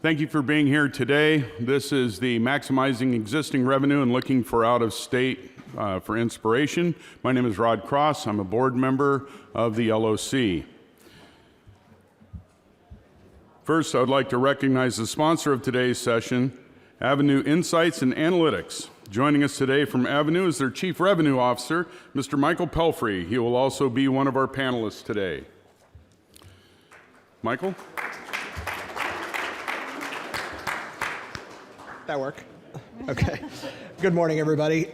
Thank you for being here today. This is the Maximizing Existing Revenue and Looking for Out-of-State for Inspiration. My name is Rod Cross. I'm a board member of the LOC. First, I would like to recognize the sponsor of today's session, Avenue Insights and Analytics. Joining us today from Avenue is their Chief Revenue Officer, Mr. Michael Pelfrey. He will also be one of our panelists today. Michael? That work? Okay. Good morning, everybody.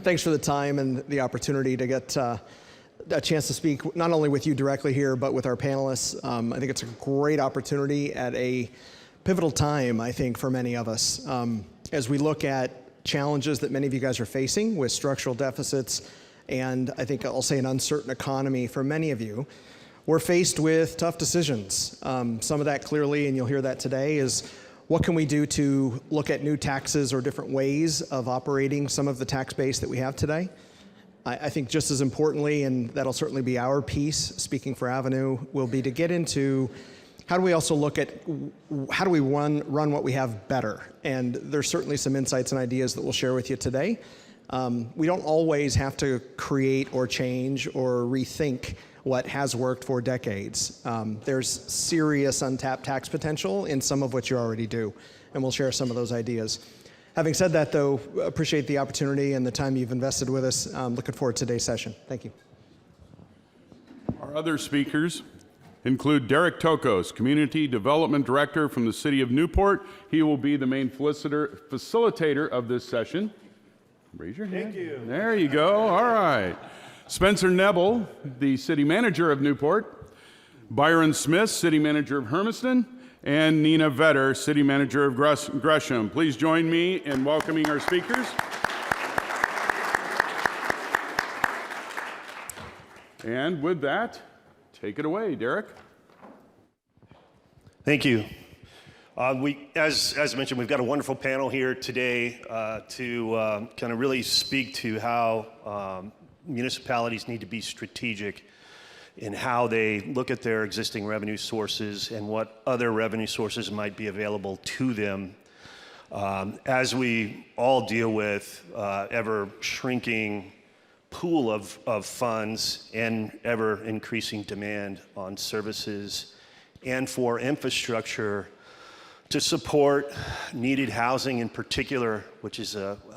Thanks for the time and the opportunity to get a chance to speak not only with you directly here, but with our panelists. I think it's a great opportunity at a pivotal time, I think, for many of us. As we look at challenges that many of you guys are facing with structural deficits, and I think I'll say an uncertain economy for many of you, we're faced with tough decisions. Some of that clearly, and you'll hear that today, is what can we do to look at new taxes or different ways of operating some of the tax base that we have today? I think just as importantly, and that'll certainly be our piece, speaking for Avenue, will be to get into how do we also look at how do we run what we have better? And there's certainly some insights and ideas that we'll share with you today. We don't always have to create or change or rethink what has worked for decades. There's serious untapped tax potential in some of what you already do, and we'll share some of those ideas. Having said that, though, appreciate the opportunity and the time you've invested with us. Looking forward to today's session. Thank you. Our other speakers include Derek Tokos, Community Development Director from the City of Newport. He will be the main facilitator of this session. Raise your hand. Thank you. There you go. All right. Spencer Nebel, the City Manager of Newport. Byron Smith, City Manager of Hermiston. And Nina Vetter, City Manager of Gresham. Please join me in welcoming our speakers. And with that, take it away, Derek. Thank you. As mentioned, we've got a wonderful panel here today to kind of really speak to how municipalities need to be strategic in how they look at their existing revenue sources and what other revenue sources might be available to them as we all deal with ever shrinking pool of funds and ever increasing demand on services and for infrastructure to support needed housing in particular, which is a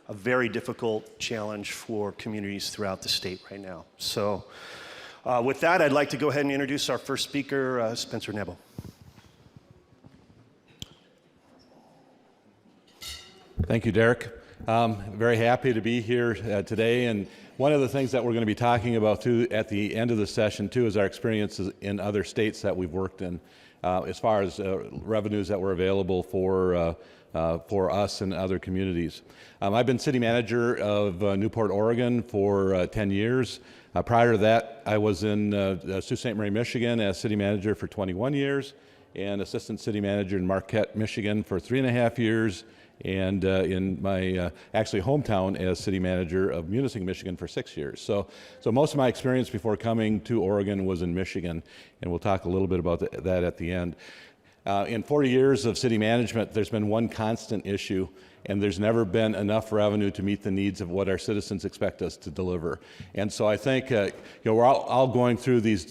very difficult challenge for communities throughout the state right now. So with that, I'd like to go ahead and introduce our first speaker, Spencer Nebel. Thank you, Derek. Very happy to be here today, and one of the things that we're going to be talking about too at the end of the session too is our experiences in other states that we've worked in as far as revenues that were available for us and other communities. I've been city manager of Newport, Oregon for 10 years. Prior to that, I was in Sault Ste. Marie, Michigan as city manager for 21 years and assistant city manager in Marquette, Michigan for 3.5 years, and in my actually hometown as city manager of Munising, Michigan for 6 years. So most of my experience before coming to Oregon was in Michigan, and we'll talk a little bit about that at the end. In 40 years of city management, there's been one constant issue, and there's never been enough revenue to meet the needs of what our citizens expect us to deliver. And so I think we're all going through these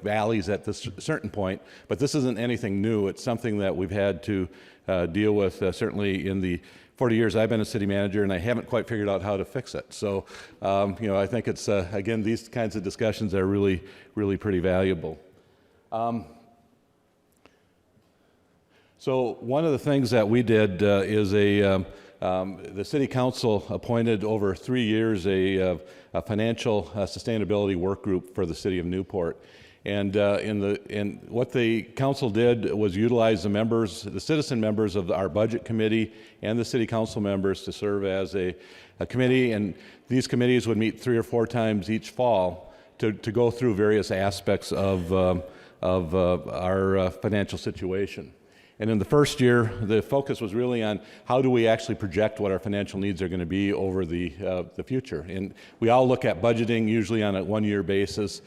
valleys at this certain point, but this isn't anything new. It's something that we've had to deal with certainly in the 40 years I've been a city manager, and I haven't quite figured out how to fix it. So I think it's again, these kinds of discussions are really pretty valuable. So one of the things that we did is the City Council appointed over 3 years a financial sustainability work group for the City of Newport. And what the council did was utilize the citizen members of our budget committee and the City Council members to serve as a committee, and these committees would meet 3 or 4 times each fall to go through various aspects of our financial situation. And in the first year, the focus was really on how do we actually project what our financial needs are going to be over the future. And we all look at budgeting usually on a one-year basis,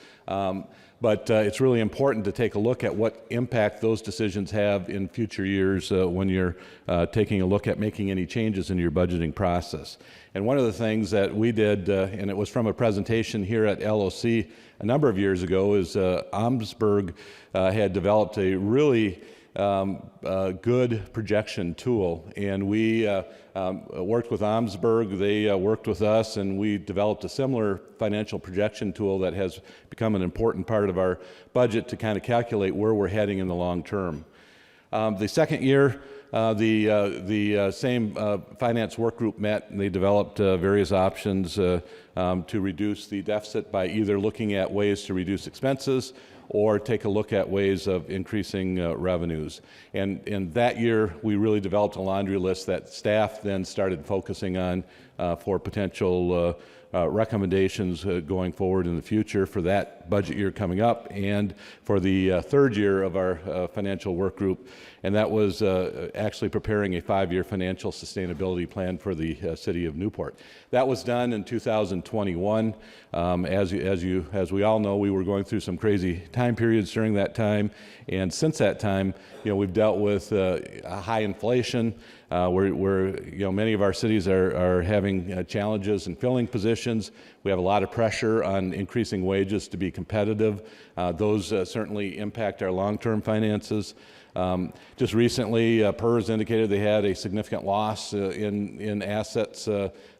But it's really important to take a look at what impact those decisions have in future years when you're taking a look at making any changes in your budgeting process. And one of the things that we did, and it was from a presentation here at LOC a number of years ago, is Omsberg had developed a really good projection tool, and we worked with Omsberg, they worked with us, and we developed a similar financial projection tool that has become an important part of our budget to kind of calculate where we're heading in the long term. The second year, the same finance work group met, and they developed various options to reduce the deficit by either looking at ways to reduce expenses or take a look at ways of increasing revenues. And in that year, we really developed a laundry list that staff then started focusing on for potential recommendations going forward in the future for that budget year coming up and for the third year of our financial work group. And that was actually preparing a 5-year financial sustainability plan for the city of Newport. That was done in 2021. As we all know, we were going through some crazy time periods during that time. And since that time, we've dealt with high inflation, where many of our cities are having challenges in filling positions. We have a lot of pressure on increasing wages to be competitive. Those certainly impact our long-term finances. Just recently, PERS indicated they had a significant loss in assets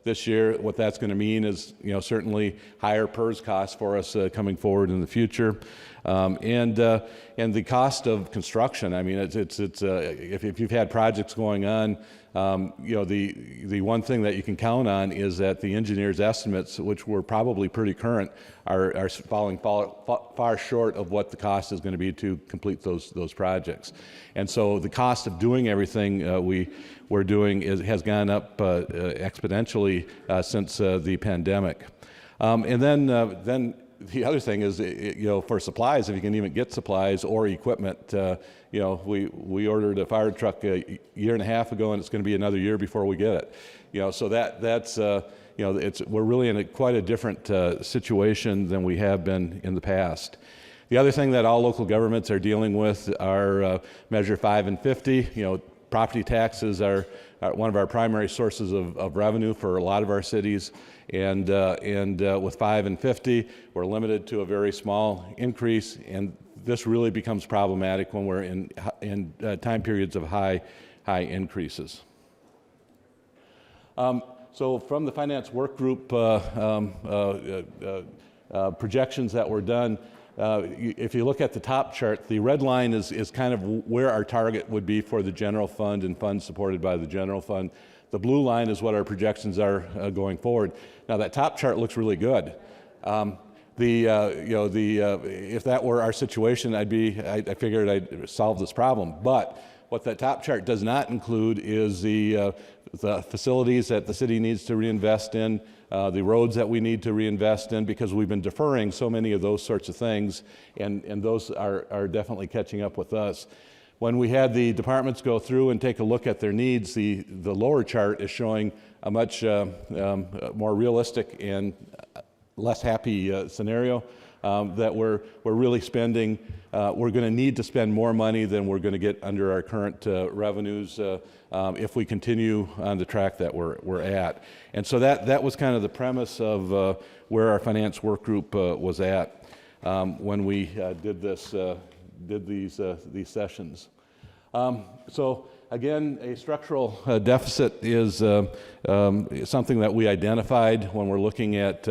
this year. What that's going to mean is, certainly higher PERS costs for us coming forward in the future. And the cost of construction. I mean, if you've had projects going on, the one thing that you can count on is that the engineers' estimates, which were probably pretty current, are falling far short of what the cost is going to be to complete those projects. And so the cost of doing everything we're doing has gone up exponentially since the pandemic. And then the other thing is, for supplies, if you can even get supplies or equipment, we ordered a fire truck a year and a half ago, and it's going to be another year before we get it. So that's we're really in quite a different situation than we have been in the past. The other thing that all local governments are dealing with are Measure 5 and 50. Property taxes are one of our primary sources of revenue for a lot of our cities. And with 5 and 50, we're limited to a very small increase, and this really becomes problematic when we're in time periods of high increases. So from the finance work group projections that were done, if you look at the top chart, the red line is kind of where our target would be for the general fund and funds supported by the general fund. The blue line is what our projections are going forward. Now that top chart looks really good. If that were our situation, I figured I'd solve this problem. But what that top chart does not include is the facilities that the city needs to reinvest in, the roads that we need to reinvest in, because we've been deferring so many of those sorts of things, and those are definitely catching up with us. When we had the departments go through and take a look at their needs, the lower chart is showing a much more realistic and less happy scenario that we're really spending. We're going to need to spend more money than we're going to get under our current revenues if we continue on the track that we're at. And so that was kind of the premise of where our finance work group was at when we did these sessions. So again, a structural deficit is something that we identified when we're looking at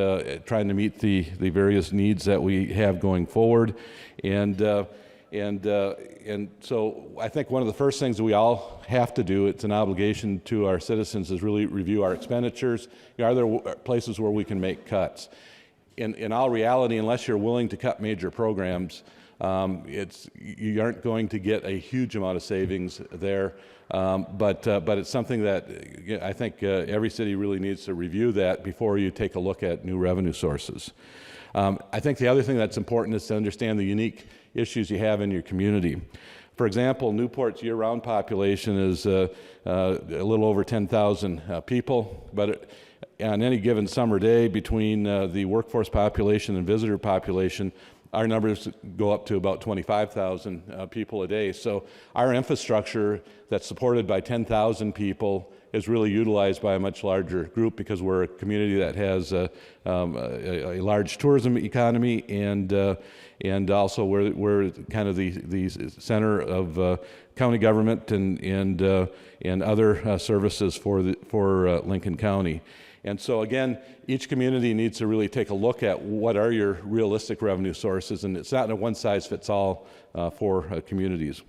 trying to meet the various needs that we have going forward. And so I think one of the first things that we all have to do, it's an obligation to our citizens, is really review our expenditures. Are there places where we can make cuts? In all reality, unless you're willing to cut major programs, you aren't going to get a huge amount of savings there, but it's something that I think every city really needs to review that before you take a look at new revenue sources. I think the other thing that's important is to understand the unique issues you have in your community. For example, Newport's year-round population is a little over 10,000 people, but on any given summer day, between the workforce population and visitor population, our numbers go up to about 25,000 people a day. So our infrastructure that's supported by 10,000 people is really utilized by a much larger group because we're a community that has a large tourism economy, and also we're kind of the center of county government and other services for Lincoln County. And so again, each community needs to really take a look at what are your realistic revenue sources, and it's not a one-size-fits-all for communities.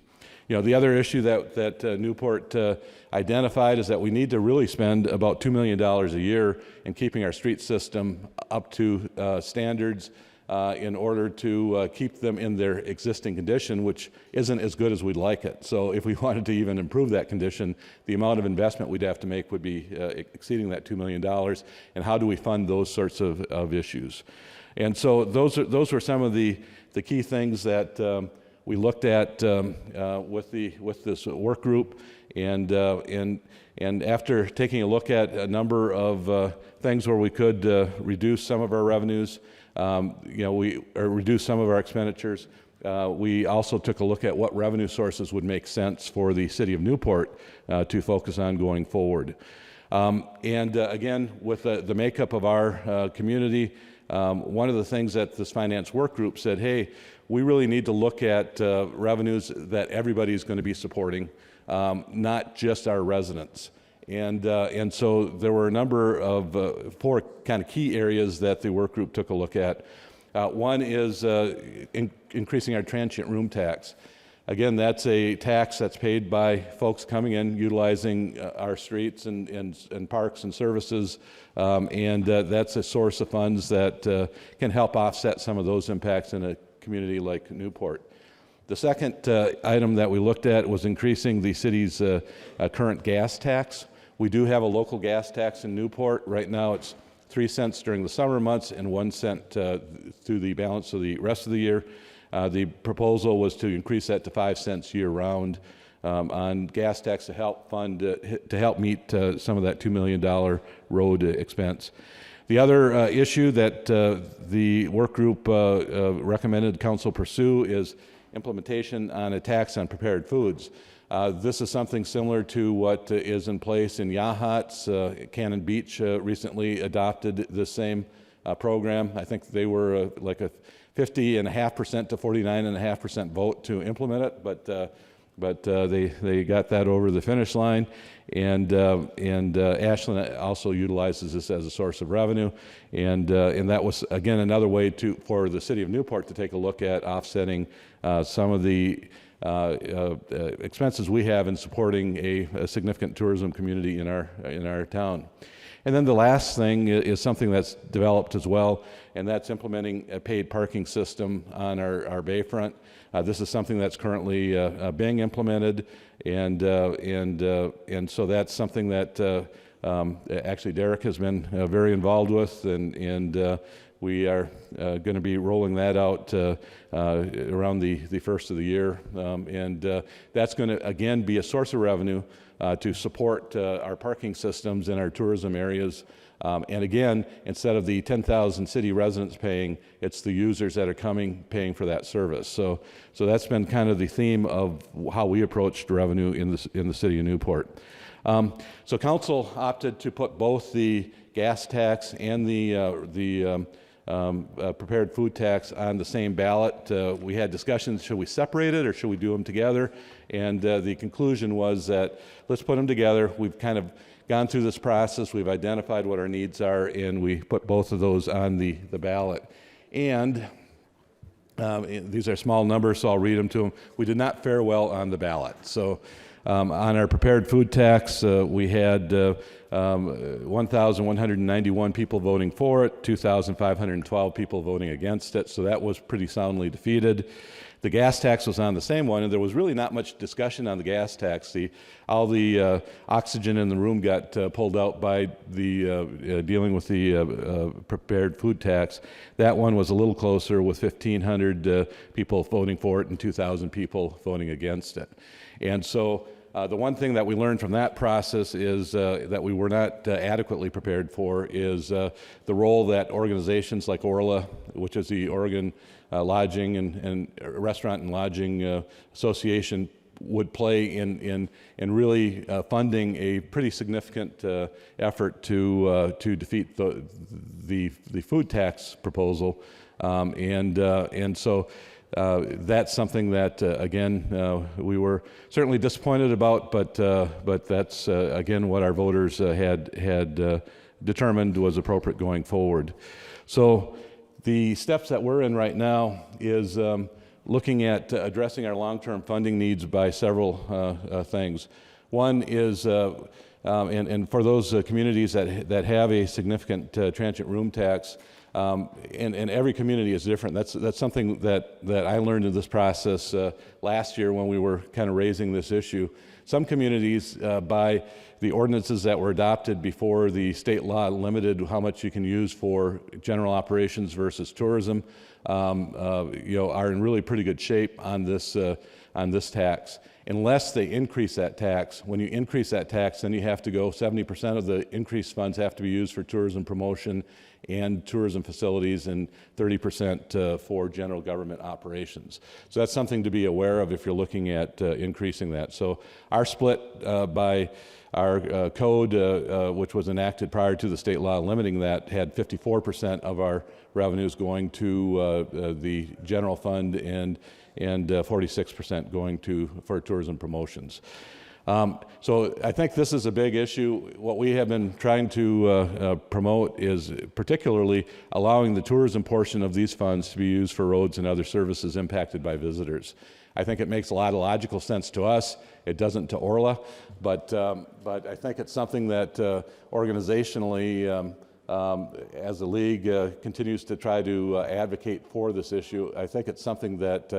The other issue that Newport identified is that we need to really spend about $2 million a year in keeping our street system up to standards in order to keep them in their existing condition, which isn't as good as we'd like it. So if we wanted to even improve that condition, the amount of investment we'd have to make would be exceeding that $2 million. And how do we fund those sorts of issues? And so those were some of the key things that we looked at with this work group, and after taking a look at a number of things where we could reduce some of our revenues, or reduce some of our expenditures, we also took a look at what revenue sources would make sense for the city of Newport to focus on going forward. Again, with the makeup of our community, one of the things that this finance work group said, hey, we really need to look at revenues that everybody's going to be supporting, not just our residents. And so there were a number of 4 kind of key areas that the work group took a look at. One is increasing our transient room tax. Again, that's a tax that's paid by folks coming in, utilizing our streets and parks and services, and that's a source of funds that can help offset some of those impacts in a community like Newport. The second item that we looked at was increasing the city's current gas tax. We do have a local gas tax in Newport. Right now it's 3 cents during the summer months and 1 cent through the balance of the rest of the year. The proposal was to increase that to 5 cents year-round on gas tax to help fund, to help meet some of that $2 million road expense. The other issue that the work group recommended council pursue is implementation on a tax on prepared foods. This is something similar to what is in place in Yachats. Cannon Beach recently adopted the same program. I think they were like a 50.5% to 49.5% vote to implement it, but they got that over the finish line. And Ashland also utilizes this as a source of revenue, and that was again another way for the city of Newport to take a look at offsetting some of the expenses we have in supporting a significant tourism community in our town. And then the last thing is something that's developed as well, and that's implementing a paid parking system on our bayfront. This is something that's currently being implemented, and so that's something that actually Derek has been very involved with, and we are going to be rolling that out around the first of the year, and that's going to again be a source of revenue to support our parking systems in our tourism areas. And again, instead of the 10,000 city residents paying, it's the users that are coming paying for that service. So that's been kind of the theme of how we approached revenue in the city of Newport. So council opted to put both the gas tax and the prepared food tax on the same ballot. We had discussions, should we separate it or should we do them together? And the conclusion was that let's put them together. We've kind of gone through this process, we've identified what our needs are, and we put both of those on the ballot. And these are small numbers, so I'll read them to them. We did not fare well on the ballot. So on our prepared food tax, we had 1,191 people voting for it, 2,512 people voting against it, so that was pretty soundly defeated. The gas tax was on the same one, and there was really not much discussion on the gas tax. All the oxygen in the room got pulled out by the dealing with the prepared food tax. That one was a little closer, with 1,500 people voting for it and 2,000 people voting against it. And so The one thing that we learned from that process is that we were not adequately prepared for is the role that organizations like ORLA, which is the Oregon Lodging and Restaurant and Lodging Association, would play in really funding a pretty significant effort to defeat the food tax proposal, and so that's something that again we were certainly disappointed about, but that's again what our voters had determined was appropriate going forward. So the steps that we're in right now is looking at addressing our long-term funding needs by several things. One is, and for those communities that have a significant transient room tax, and every community is different. That's something that I learned in this process last year when we were kind of raising this issue. Some communities, by the ordinances that were adopted before the state law limited how much you can use for general operations versus tourism, are in really pretty good shape on this tax. Unless they increase that tax, when you increase that tax, then you have to go 70% of the increased funds have to be used for tourism promotion and tourism facilities, and 30% for general government operations. So that's something to be aware of if you're looking at increasing that. So our split by our code, which was enacted prior to the state law limiting that, had 54% of our revenues going to the general fund and 46% going for tourism promotions. So I think this is a big issue. What we have been trying to promote is particularly allowing the tourism portion of these funds to be used for roads and other services impacted by visitors. I think it makes a lot of logical sense to us. It doesn't to Orla, but I think it's something that organizationally, as the league continues to try to advocate for this issue, I think it's something that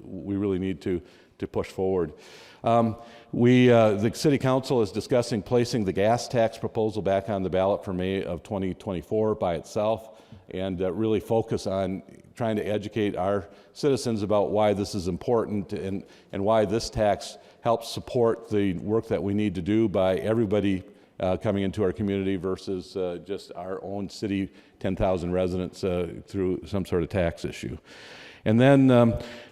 we really need to push forward. The City Council is discussing placing the gas tax proposal back on the ballot for May of 2024 by itself, and really focus on trying to educate our citizens about why this is important and why this tax helps support the work that we need to do by everybody coming into our community versus just our own city 10,000 residents through some sort of tax issue. And then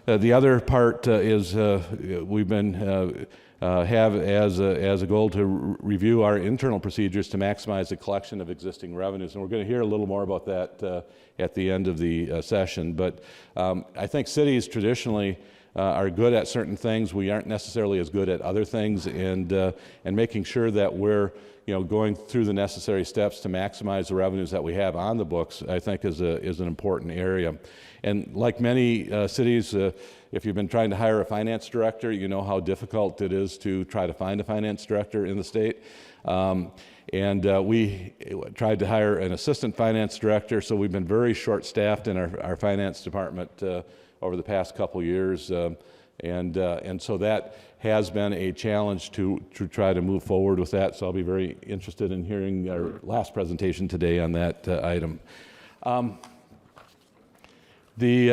the other part is we've been have as a goal to review our internal procedures to maximize the collection of existing revenues, and we're going to hear a little more about that at the end of the session. But I think cities traditionally are good at certain things. We aren't necessarily as good at other things, and making sure that we're going through the necessary steps to maximize the revenues that we have on the books, I think is an important area. And like many cities, if you've been trying to hire a finance director, you know how difficult it is to try to find a finance director in the state. And we tried to hire an assistant finance director, so we've been very short-staffed in our finance department over the past couple years. And so that has been a challenge to try to move forward with that. So I'll be very interested in hearing our last presentation today on that item. The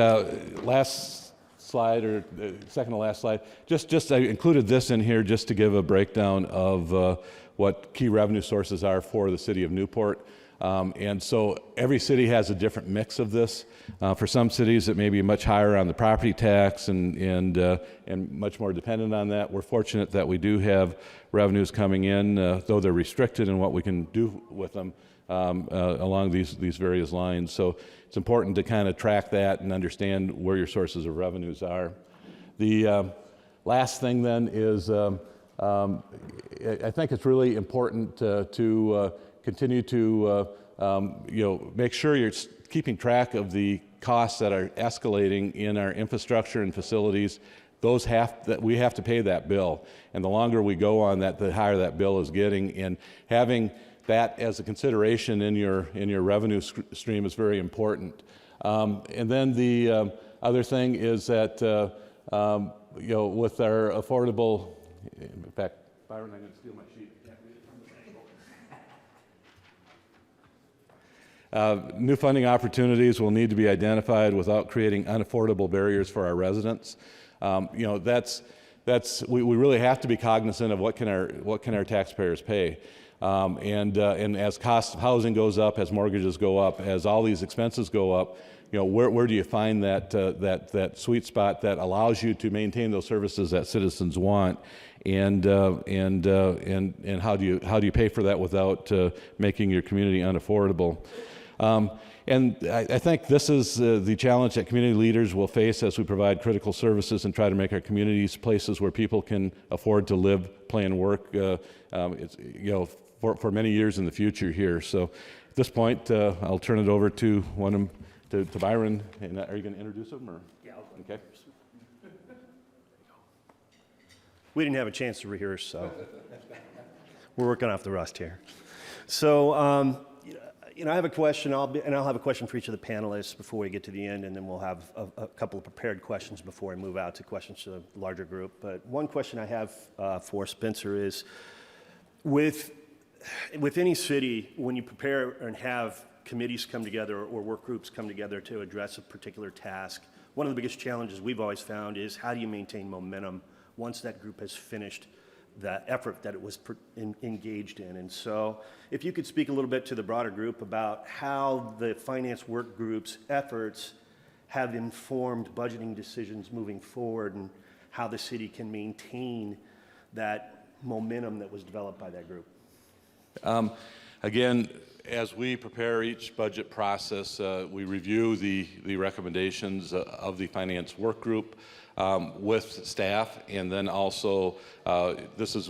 last slide, or the second to last slide, just I included this in here just to give a breakdown of what key revenue sources are for the city of Newport. And so every city has a different mix of this. For some cities, it may be much higher on the property tax and much more dependent on that. We're fortunate that we do have revenues coming in, though they're restricted in what we can do with them along these various lines. So it's important to kind of track that and understand where your sources of revenues are. The last thing then is I think it's really important to continue to make sure you're keeping track of the costs that are escalating in our infrastructure and facilities. We have to pay that bill, and the longer we go on that, the higher that bill is getting. And having that as a consideration in your revenue stream is very important. And then the other thing is that with our affordable, in fact, Byron, I'm going to steal my sheet. New funding opportunities will need to be identified without creating unaffordable barriers for our residents. That's we really have to be cognizant of what can our taxpayers pay. And as cost of housing goes up, as mortgages go up, as all these expenses go up, where do you find that sweet spot that allows you to maintain those services that citizens want, and how do you pay for that without making your community unaffordable? And I think this is the challenge that community leaders will face as we provide critical services and try to make our communities places where people can afford to live, play, and work. For many years in the future here. So at this point, I'll turn it over to Byron. And are you going to introduce him? Or? Yeah. Okay. We didn't have a chance to rehearse, so we're working off the rust here. So, I have a question, I'll have a question for each of the panelists before we get to the end, and then we'll have a couple of prepared questions before I move out to questions to the larger group. But one question I have for Spencer is, with any city, when you prepare and have committees come together or work groups come together to address a particular task, one of the biggest challenges we've always found is how do you maintain momentum once that group has finished the effort that it was engaged in. And so if you could speak a little bit to the broader group about how the finance work group's efforts have informed budgeting decisions moving forward and how the city can maintain that momentum that was developed by that group. Again, as we prepare each budget process, we review the recommendations of the finance work group with staff, and then also this is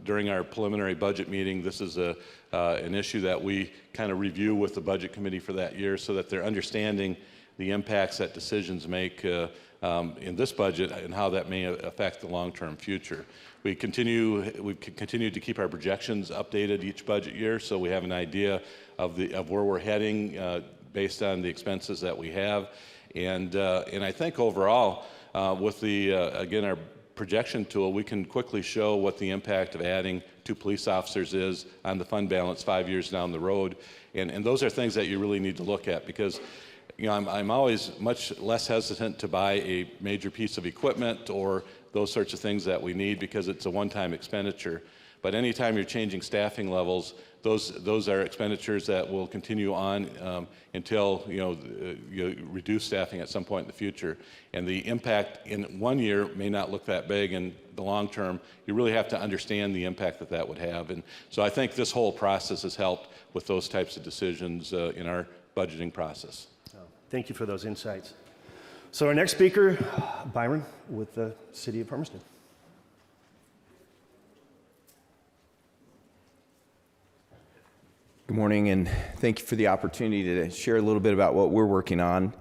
during our preliminary budget meeting, this is an issue that we kind of review with the budget committee for that year so that they're understanding the impacts that decisions make in this budget and how that may affect the long-term future. We continue to keep our projections updated each budget year, so we have an idea of where we're heading based on the expenses that we have, and I think overall with again our projection tool, we can quickly show what the impact of adding 2 police officers is on the fund balance 5 years down the road, and those are things that you really need to look at because. I'm always much less hesitant to buy a major piece of equipment or those sorts of things that we need because it's a one-time expenditure. But anytime you're changing staffing levels, those are expenditures that will continue on until you reduce staffing at some point in the future. And the impact in 1 year may not look that big. In the long term, you really have to understand the impact that would have. And so I think this whole process has helped with those types of decisions in our budgeting process. Thank you for those insights. So our next speaker, Byron, with the City of Hermiston. Good morning, and thank you for the opportunity to share a little bit about what we're working on.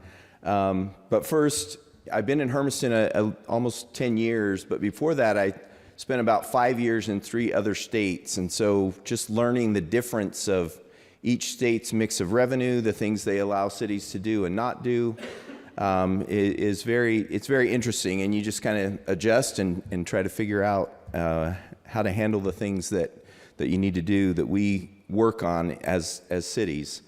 But first, I've been in Hermiston almost 10 years, but before that, I spent about 5 years in 3 other states. And so just learning the difference of each state's mix of revenue, the things they allow cities to do and not do, it's very interesting, and you just kind of adjust and try to figure out how to handle the things that you need to do that we work on as cities.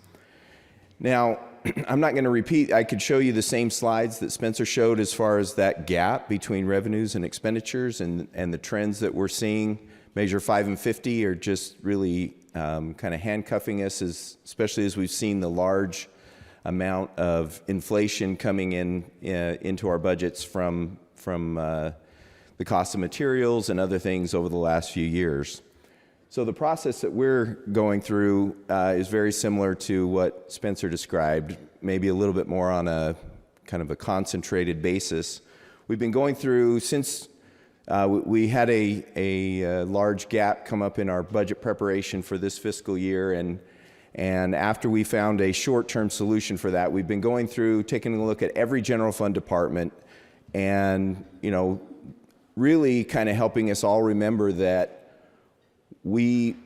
Now, I'm not going to repeat. I could show you the same slides that Spencer showed as far as that gap between revenues and expenditures and the trends that we're seeing. Measure 5 and 50 are just really kind of handcuffing us, especially as we've seen the large amount of inflation coming into our budgets from the cost of materials and other things over the last few years. So the process that we're going through is very similar to what Spencer described, maybe a little bit more on a kind of a concentrated basis. We've been going through since we had a large gap come up in our budget preparation for this fiscal year, and after we found a short-term solution for that, we've been going through, taking a look at every general fund department, and really kind of helping us all remember that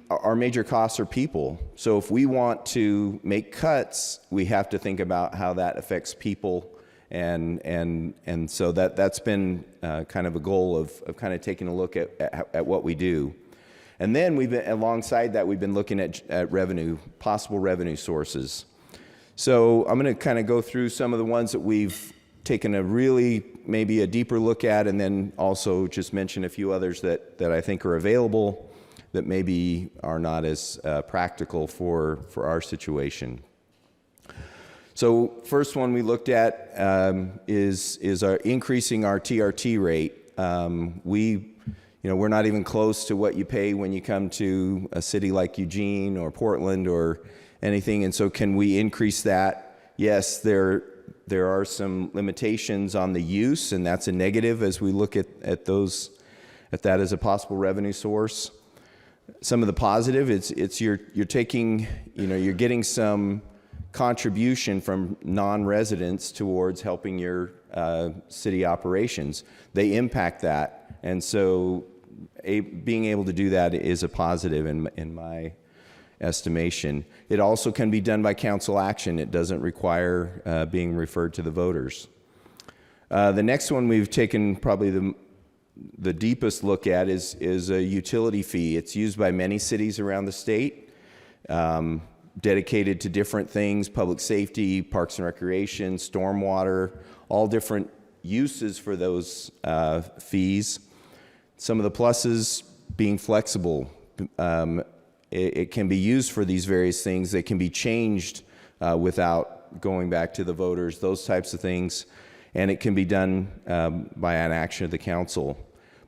our major costs are people. So if we want to make cuts, we have to think about how that affects people. And so that's been kind of a goal of kind of taking a look at what we do. And then alongside that, we've been looking at revenue, possible revenue sources. So I'm going to kind of go through some of the ones that we've taken a really maybe a deeper look at, and then also just mention a few others that I think are available that maybe are not as practical for our situation. So first one we looked at is our increasing our TRT rate. We're not even close to what you pay when you come to a city like Eugene or Portland or anything, and so can we increase that? Yes, there are some limitations on the use, and that's a negative as we look at that as a possible revenue source. Some of the positive, it's you're taking, you're getting some contribution from non-residents towards helping your city operations. They impact that, and so being able to do that is a positive in my estimation. It also can be done by council action. It doesn't require being referred to the voters. The next one we've taken probably the deepest look at is a utility fee. It's used by many cities around the state, dedicated to different things: public safety, parks and recreation, stormwater, all different uses for those fees. Some of the pluses being flexible. It can be used for these various things. They can be changed without going back to the voters, those types of things. And it can be done by an action of the council.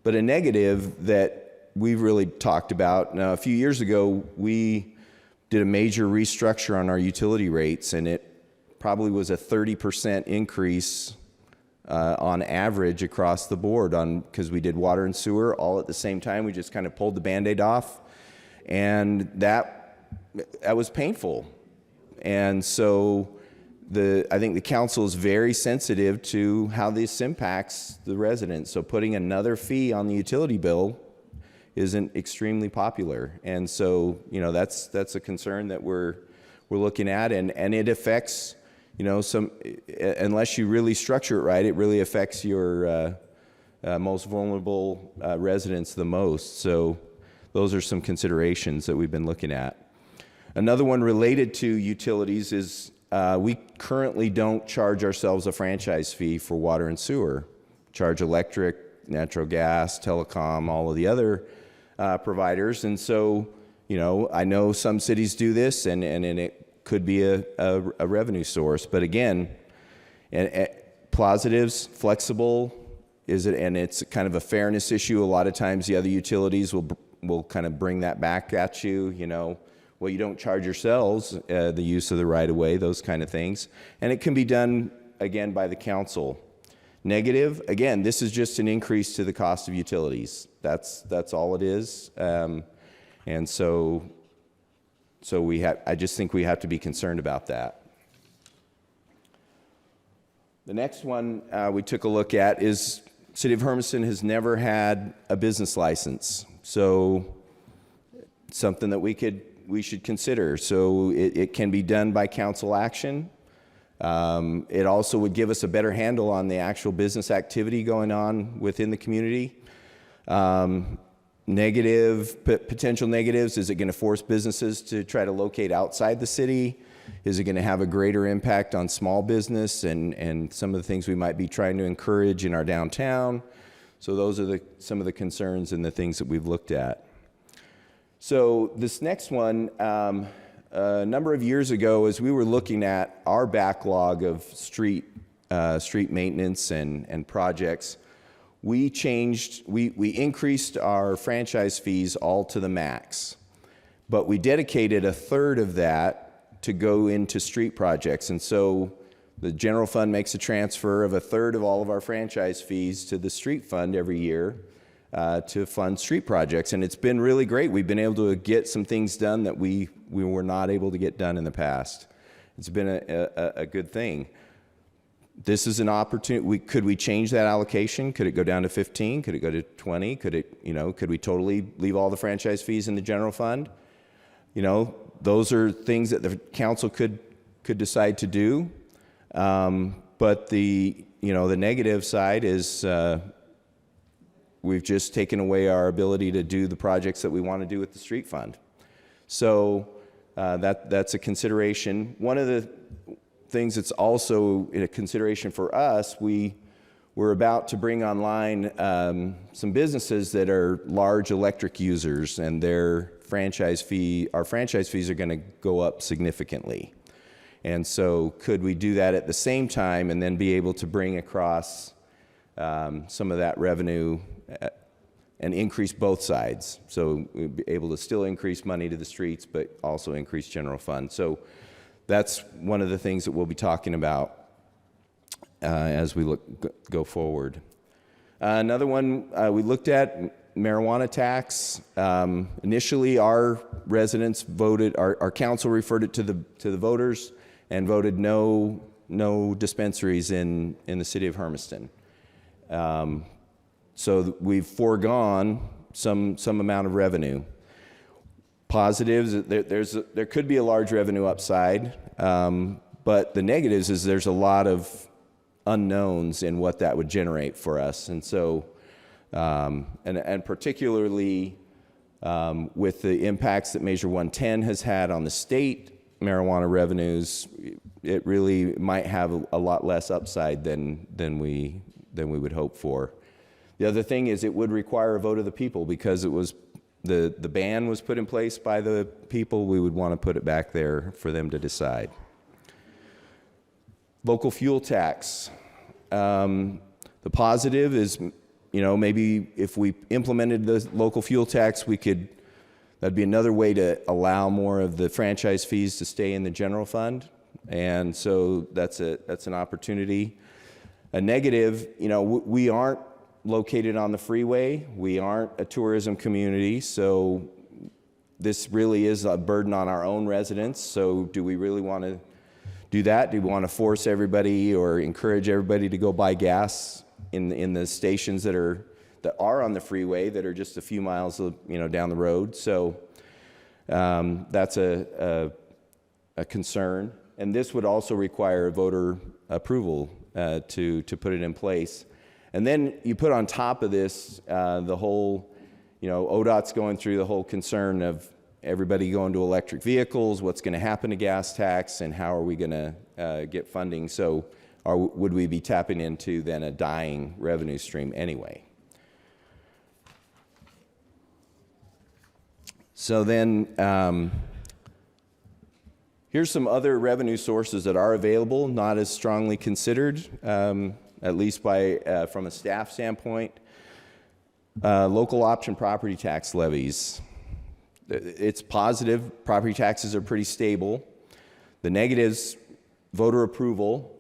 But a negative that we've really talked about, now a few years ago, we did a major restructure on our utility rates, and it probably was a 30% increase on average across the board because we did water and sewer all at the same time. We just kind of pulled the Band-Aid off. And that was painful. And so I think the council is very sensitive to how this impacts the residents. So putting another fee on the utility bill isn't extremely popular. And so, that's a concern that we're looking at, and it affects, unless you really structure it right, it really affects your most vulnerable residents the most. So those are some considerations that we've been looking at. Another one related to utilities is we currently don't charge ourselves a franchise fee for water and sewer. Charge electric, natural gas, telecom, all of the other providers. And so, I know some cities do this, and it could be a revenue source. But again, positives, flexible, and it's kind of a fairness issue. A lot of times the other utilities will kind of bring that back at you, well, you don't charge yourselves the use of the right-of-way, those kind of things. And it can be done, again, by the council. Negative, again, this is just an increase to the cost of utilities. That's all it is. And so I just think we have to be concerned about that. The next one we took a look at is City of Hermiston has never had a business license. So something that we should consider. So it can be done by council action. It also would give us a better handle on the actual business activity going on within the community. Potential negatives, is it going to force businesses to try to locate outside the city? Is it going to have a greater impact on small business and some of the things we might be trying to encourage in our downtown? So those are some of the concerns and the things that we've looked at. So this next one, a number of years ago, as we were looking at our backlog of street maintenance and projects, we increased our franchise fees all to the max, but we dedicated a third of that to go into street projects. And so the general fund makes a transfer of a third of all of our franchise fees to the street fund every year to fund street projects. And it's been really great. We've been able to get some things done that we were not able to get done in the past. It's been a good thing. This is an opportunity. Could we change that allocation? Could it go down to 15? Could it go to 20? Could we totally leave all the franchise fees in the general fund? Those are things that the council could decide to do. But the negative side is we've just taken away our ability to do the projects that we want to do with the street fund. So that's a consideration. One of the things that's also a consideration for us, we we're about to bring online some businesses that are large electric users, and our franchise fees are going to go up significantly. And so could we do that at the same time and then be able to bring across some of that revenue and increase both sides? So we'd be able to still increase money to the streets, but also increase general fund. So that's one of the things that we'll be talking about as we go forward. Another one we looked at, marijuana tax. Initially, our residents voted, our council referred it to the voters and voted no dispensaries in the city of Hermiston. So we've foregone some amount of revenue. Positives, there could be a large revenue upside, but the negatives is there's a lot of unknowns in what that would generate for us. And so, and particularly with the impacts that Measure 110 has had on the state marijuana revenues, it really might have a lot less upside than we would hope for. The other thing is it would require a vote of the people, because it was the ban was put in place by the people. We would want to put it back there for them to decide. Local fuel tax. The positive is, maybe if we implemented the local fuel tax, that'd be another way to allow more of the franchise fees to stay in the general fund. And so that's an opportunity. A negative, we aren't located on the freeway. We aren't a tourism community, so this really is a burden on our own residents. So do we really want to do that? Do we want to force everybody or encourage everybody to go buy gas in the stations that are on the freeway that are just a few miles down the road? So that's a concern. And this would also require voter approval to put it in place. And then you put on top of this the whole, ODOT's going through the whole concern of everybody going to electric vehicles, what's going to happen to gas tax, and how are we going to get funding? So would we be tapping into then a dying revenue stream anyway? So then here's some other revenue sources that are available, not as strongly considered, at least from a staff standpoint. Local option property tax levies. It's positive. Property taxes are pretty stable. The negatives, voter approval,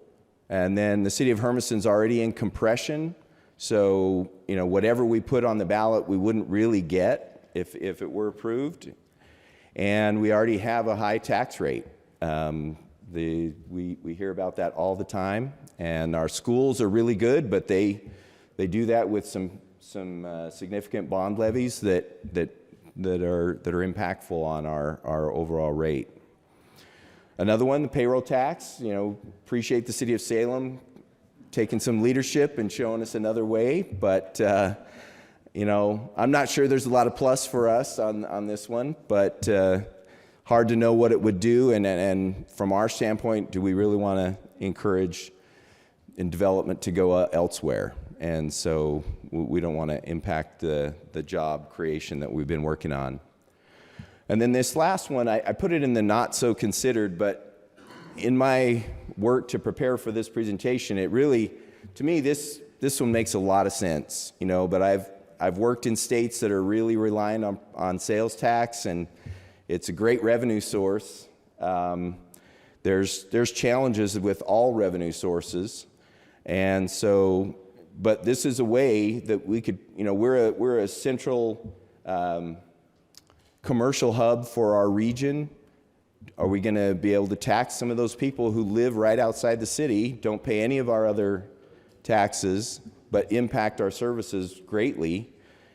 and then the city of Hermiston's already in compression. So, whatever we put on the ballot, we wouldn't really get if it were approved. And we already have a high tax rate. We hear about that all the time, and our schools are really good, but they do that with some significant bond levies that are impactful on our overall rate. Another one, the payroll tax. Appreciate the city of Salem taking some leadership and showing us another way, but I'm not sure there's a lot of plus for us on this one, but hard to know what it would do, and from our standpoint, do we really want to encourage in development to go elsewhere? And so we don't want to impact the job creation that we've been working on. And then this last one, I put it in the not so considered, but in my work to prepare for this presentation, it really, to me, this one makes a lot of sense, but I've worked in states that are really relying on sales tax, and it's a great revenue source. There's challenges with all revenue sources, and so, but this is a way that we could, we're a central commercial hub for our region. Are we going to be able to tax some of those people who live right outside the city, don't pay any of our other taxes, but impact our services greatly?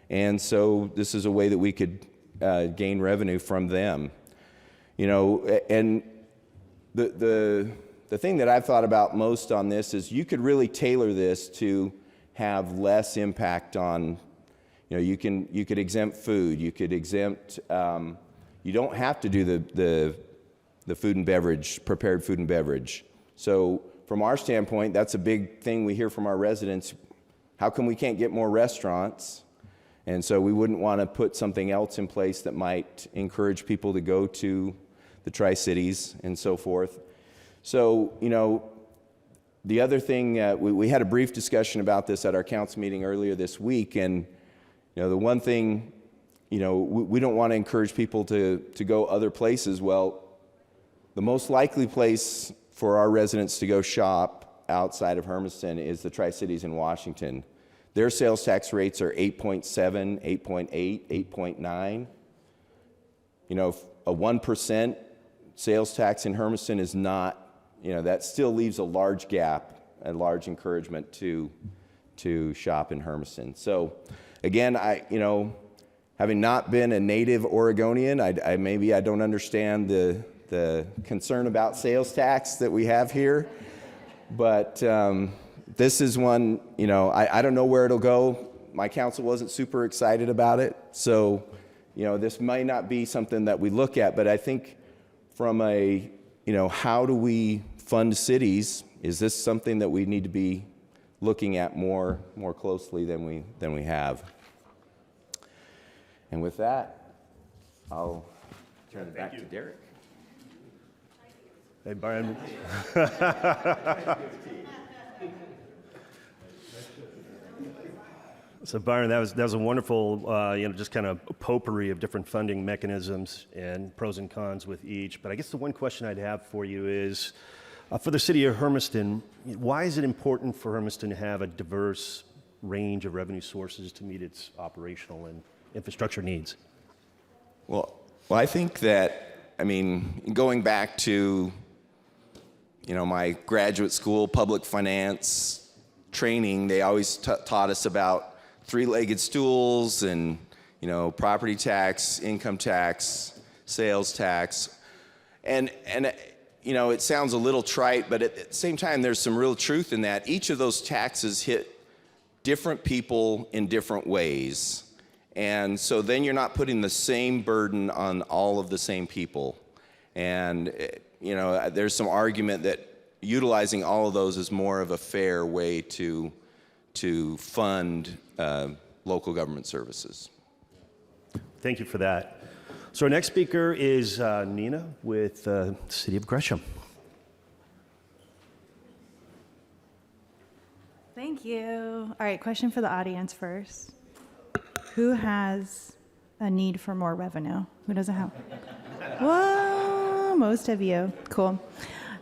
And so this is a way that we could gain revenue from them. And the thing that I've thought about most on this is you could really tailor this to have less impact on, you could exempt food, you could exempt, you don't have to do the food and beverage, prepared food and beverage. So from our standpoint, that's a big thing we hear from our residents. how come we can't get more restaurants? And so we wouldn't want to put something else in place that might encourage people to go to the Tri-Cities and so forth. So, the other thing, we had a brief discussion about this at our council meeting earlier this week, and the one thing, we don't want to encourage people to go other places. Well, the most likely place for our residents to go shop outside of Hermiston is the Tri-Cities in Washington. Their sales tax rates are 8.7, 8.8, 8.9. A 1% sales tax in Hermiston is not, that still leaves a large gap, a large encouragement to shop in Hermiston. So again, having not been a native Oregonian, maybe I don't understand the concern about sales tax that we have here, but this is one, I don't know where it'll go. My council wasn't super excited about it, so this might not be something that we look at, but I think from a, how do we fund cities, is this something that we need to be looking at more closely than we have? And with that, I'll turn it back to Derek. Hey, Byron. So Byron, that was a wonderful, just kind of potpourri of different funding mechanisms and pros and cons with each. But I guess the one question I'd have for you is, for the city of Hermiston, why is it important for Hermiston to have a diverse range of revenue sources to meet its operational and infrastructure needs? Well, I think that, going back to, my graduate school public finance training, they always taught us about three-legged stools and, property tax, income tax, sales tax. And it sounds a little trite, but at the same time, there's some real truth in that. Each of those taxes hit different people in different ways. And so then you're not putting the same burden on all of the same people. And, there's some argument that utilizing all of those is more of a fair way to fund local government services. Thank you for that. So our next speaker is Nina with the City of Gresham. Thank you. All right, question for the audience first. Who has a need for more revenue? Who doesn't have? Whoa, most of you. Cool.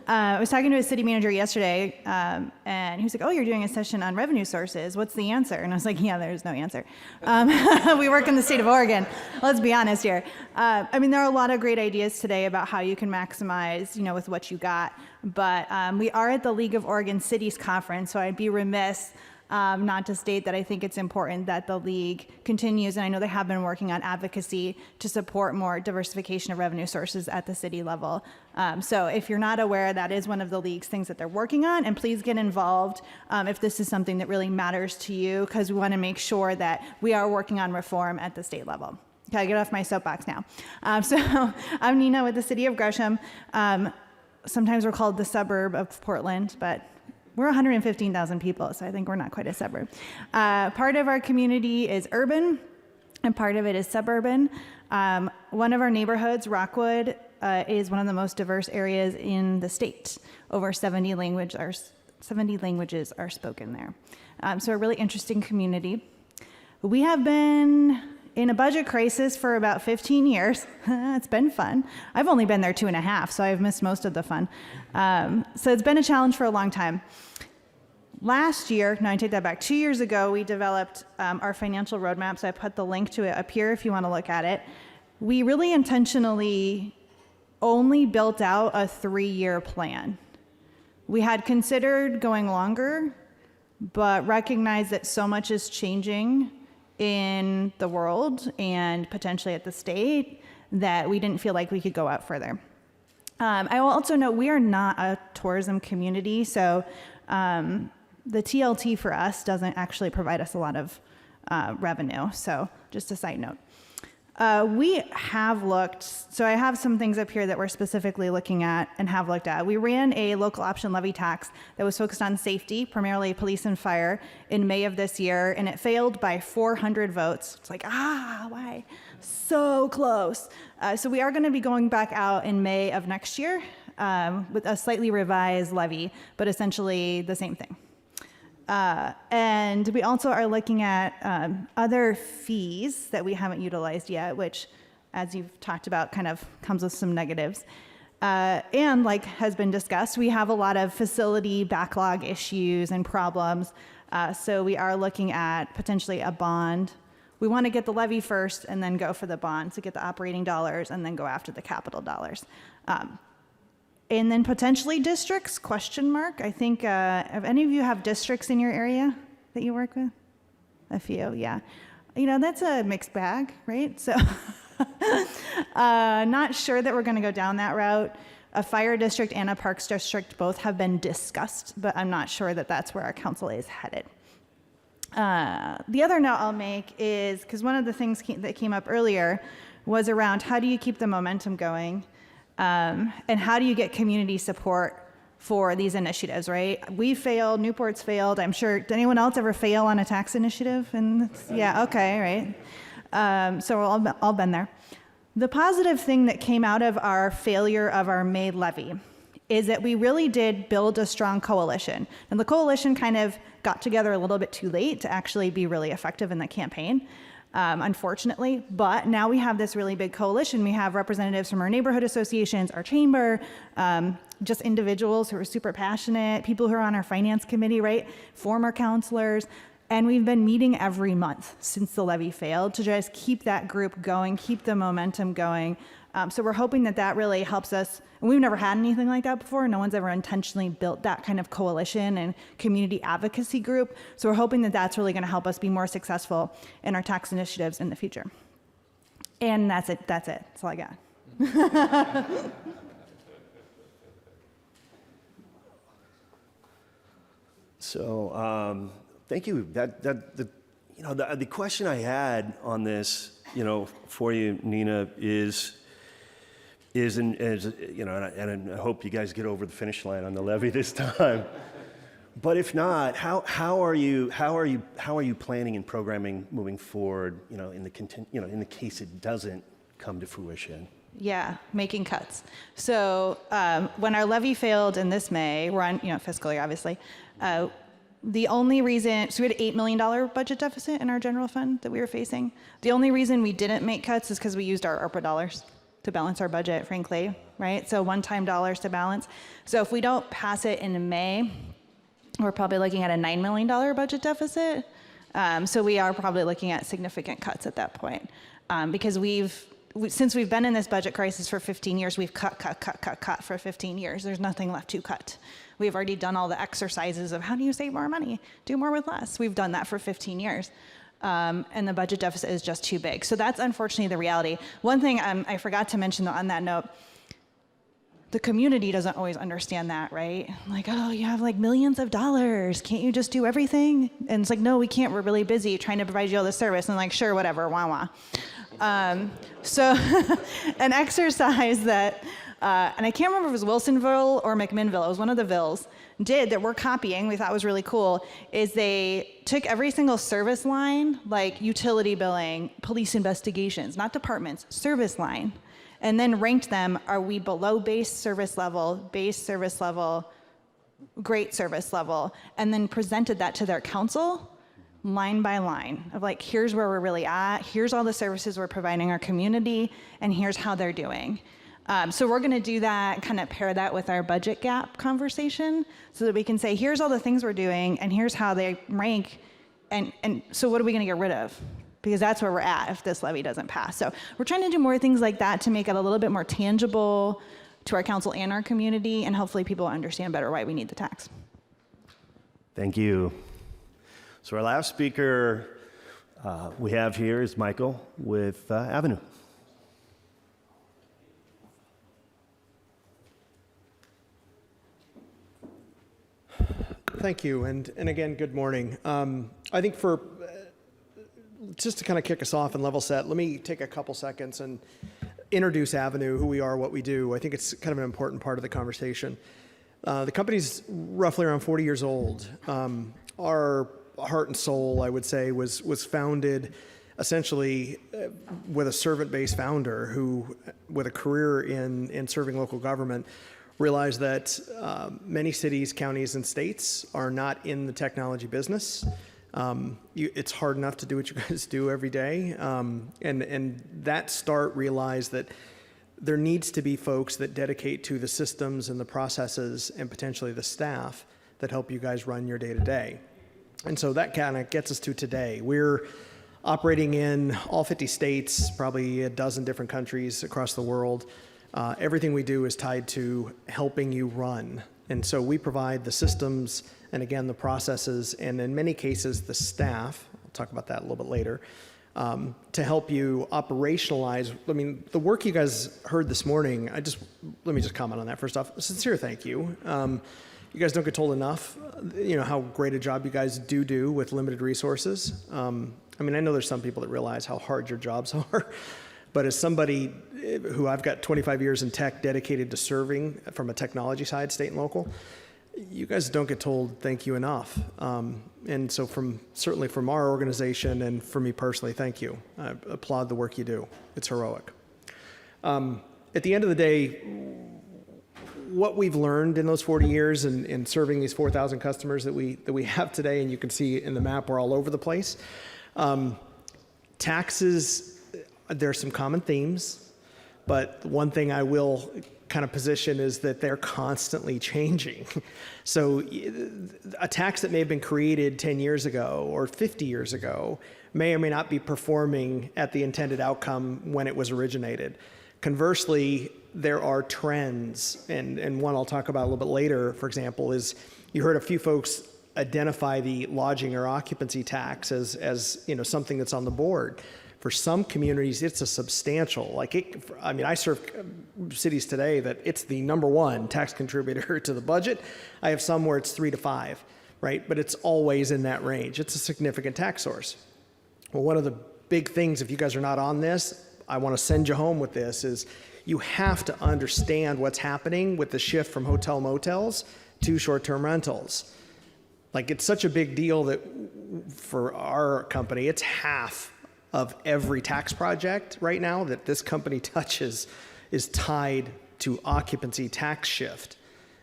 I was talking to a city manager yesterday, and he was like, oh, you're doing a session on revenue sources. What's the answer? And I was like, yeah, there's no answer. We work in the state of Oregon. Let's be honest here. There are a lot of great ideas today about how you can maximize, with what you got. But we are at the League of Oregon Cities Conference, so I'd be remiss not to state that I think it's important that the league continues, and I know they have been working on advocacy to support more diversification of revenue sources at the city level. So if you're not aware, that is one of the league's things that they're working on, and please get involved if this is something that really matters to you, because we want to make sure that we are working on reform at the state level. Okay, I get off my soapbox now. So I'm Nina with the City of Gresham. Sometimes we're called the suburb of Portland, but we're 115,000 people, so I think we're not quite a suburb. Part of our community is urban, and part of it is suburban. One of our neighborhoods, Rockwood, is one of the most diverse areas in the state. Over 70 languages are spoken there. So a really interesting community. We have been in a budget crisis for about 15 years. It's been fun. I've only been there 2.5, so I've missed most of the fun. So it's been a challenge for a long time. Last year, no, I take that back, 2 years ago, we developed our financial roadmap, so I put the link to it up here if you want to look at it. We really intentionally only built out a 3-year plan. We had considered going longer, but recognized that so much is changing in the world and potentially at the state that we didn't feel like we could go out further. I will also note we are not a tourism community, so the TLT for us doesn't actually provide us a lot of revenue, so just a side note. We have looked, so I have some things up here that we're specifically looking at and have looked at. We ran a local option levy tax that was focused on safety, primarily police and fire, in May of this year, and it failed by 400 votes. It's like, why? So close. So we are going to be going back out in May of next year with a slightly revised levy, but essentially the same thing. And we also are looking at other fees that we haven't utilized yet, which, as you've talked about, kind of comes with some negatives. And like has been discussed, we have a lot of facility backlog issues and problems. So we are looking at potentially a bond. We want to get the levy first and then go for the bond to get the operating dollars and then go after the capital dollars. And then potentially districts, question mark. I think, if any of you have districts in your area that you work with? A few, yeah. You know, that's a mixed bag, right? So not sure that we're going to go down that route. A fire district and a parks district both have been discussed, but I'm not sure that that's where our council is headed. The other note I'll make is, because one of the things that came up earlier was around how do you keep the momentum going? And how do you get community support for these initiatives, right? We failed, Newport's failed. I'm sure, did anyone else ever fail on a tax initiative? And yeah, okay, right. So we've all been there. The positive thing that came out of our failure of our May levy is that we really did build a strong coalition. And the coalition kind of got together a little bit too late to actually be really effective in the campaign. Unfortunately, but now we have this really big coalition. We have representatives from our neighborhood associations, our chamber, just individuals who are super passionate, people who are on our finance committee, right? Former counselors. And we've been meeting every month since the levy failed to just keep that group going, keep the momentum going. So we're hoping that that really helps us. And we've never had anything like that before. No one's ever intentionally built that kind of coalition and community advocacy group. So we're hoping that that's really going to help us be more successful in our tax initiatives in the future. And that's it. That's all I got. So thank you. The question I had on this, for you, Nina, is and I hope you guys get over the finish line on the levy this time. But if not, how are you planning and programming moving forward? In the case it doesn't come to fruition. Yeah, making cuts. So when our levy failed in this May, we're on fiscal year obviously. The only reason, so we had an $8 million budget deficit in our general fund that we were facing. The only reason we didn't make cuts is because we used our ARPA dollars to balance our budget, frankly, right? So one-time dollars to balance. So if we don't pass it in May, we're probably looking at a $9 million budget deficit. So we are probably looking at significant cuts at that point. Because since we've been in this budget crisis for 15 years, we've cut for 15 years. There's nothing left to cut. We've already done all the exercises of how do you save more money, do more with less. We've done that for 15 years. And the budget deficit is just too big. So that's unfortunately the reality. One thing I forgot to mention though, on that note, the community doesn't always understand that, right? Like, oh, you have like millions of dollars. Can't you just do everything? And it's like, no, we can't. We're really busy trying to provide you all this service. And like, sure, whatever, wah. So an exercise that, and I can't remember if it was Wilsonville or McMinnville, it was one of the villes, did that we're copying, we thought was really cool, is they took every single service line, like utility billing, police investigations, not departments, service line, and then ranked them, are we below base service level, great service level, and then presented that to their council line by line of like, here's where we're really at, here's all the services we're providing our community, and here's how they're doing. So we're going to do that, kind of pair that with our budget gap conversation so that we can say, here's all the things we're doing, and here's how they rank, and so what are we going to get rid of? Because that's where we're at if this levy doesn't pass. So we're trying to do more things like that to make it a little bit more tangible to our council and our community, and hopefully people understand better why we need the tax. Thank you. So our last speaker we have here is Michael with Avenue. Thank you, and again, good morning. I think for just to kind of kick us off and level set, let me take a couple seconds and introduce Avenue, who we are, what we do. I think it's kind of an important part of the conversation. The company's roughly around 40 years old. Our heart and soul, I would say, was founded essentially with a servant-based founder who, with a career in serving local government, realized that many cities, counties, and states are not in the technology business. It's hard enough to do what you guys do every day. And that start realized that there needs to be folks that dedicate to the systems and the processes and potentially the staff that help you guys run your day-to-day. And so that kind of gets us to today. We're operating in all 50 states, probably a dozen different countries across the world. Everything we do is tied to helping you run. And so we provide the systems and, again, the processes, and in many cases, the staff. I'll talk about that a little bit later, to help you operationalize. I mean, the work you guys heard this morning, let me just comment on that first off. A sincere thank you. You guys don't get told enough, how great a job you guys do with limited resources. I mean, I know there's some people that realize how hard your jobs are, but as somebody who I've got 25 years in tech dedicated to serving from a technology side, state and local, you guys don't get told thank you enough. And so certainly from our organization and for me personally, thank you. I applaud the work you do. It's heroic. At the end of the day, what we've learned in those 40 years in serving these 4,000 customers that we have today, and you can see in the map we're all over the place. Taxes, there are some common themes, but one thing I will kind of position is that they're constantly changing. So a tax that may have been created 10 years ago or 50 years ago may or may not be performing at the intended outcome when it was originated. Conversely, there are trends, and one I'll talk about a little bit later, for example, is you heard a few folks identify the lodging or occupancy tax as something that's on the board. For some communities, it's a substantial, I serve cities today that it's the number one tax contributor to the budget. I have some where it's 3 to 5, right? But it's always in that range. It's a significant tax source. Well, one of the big things, if you guys are not on this, I want to send you home with this, is you have to understand what's happening with the shift from hotel motels to short-term rentals. It's such a big deal that for our company, it's half of every tax project right now that this company touches is tied to occupancy tax shift.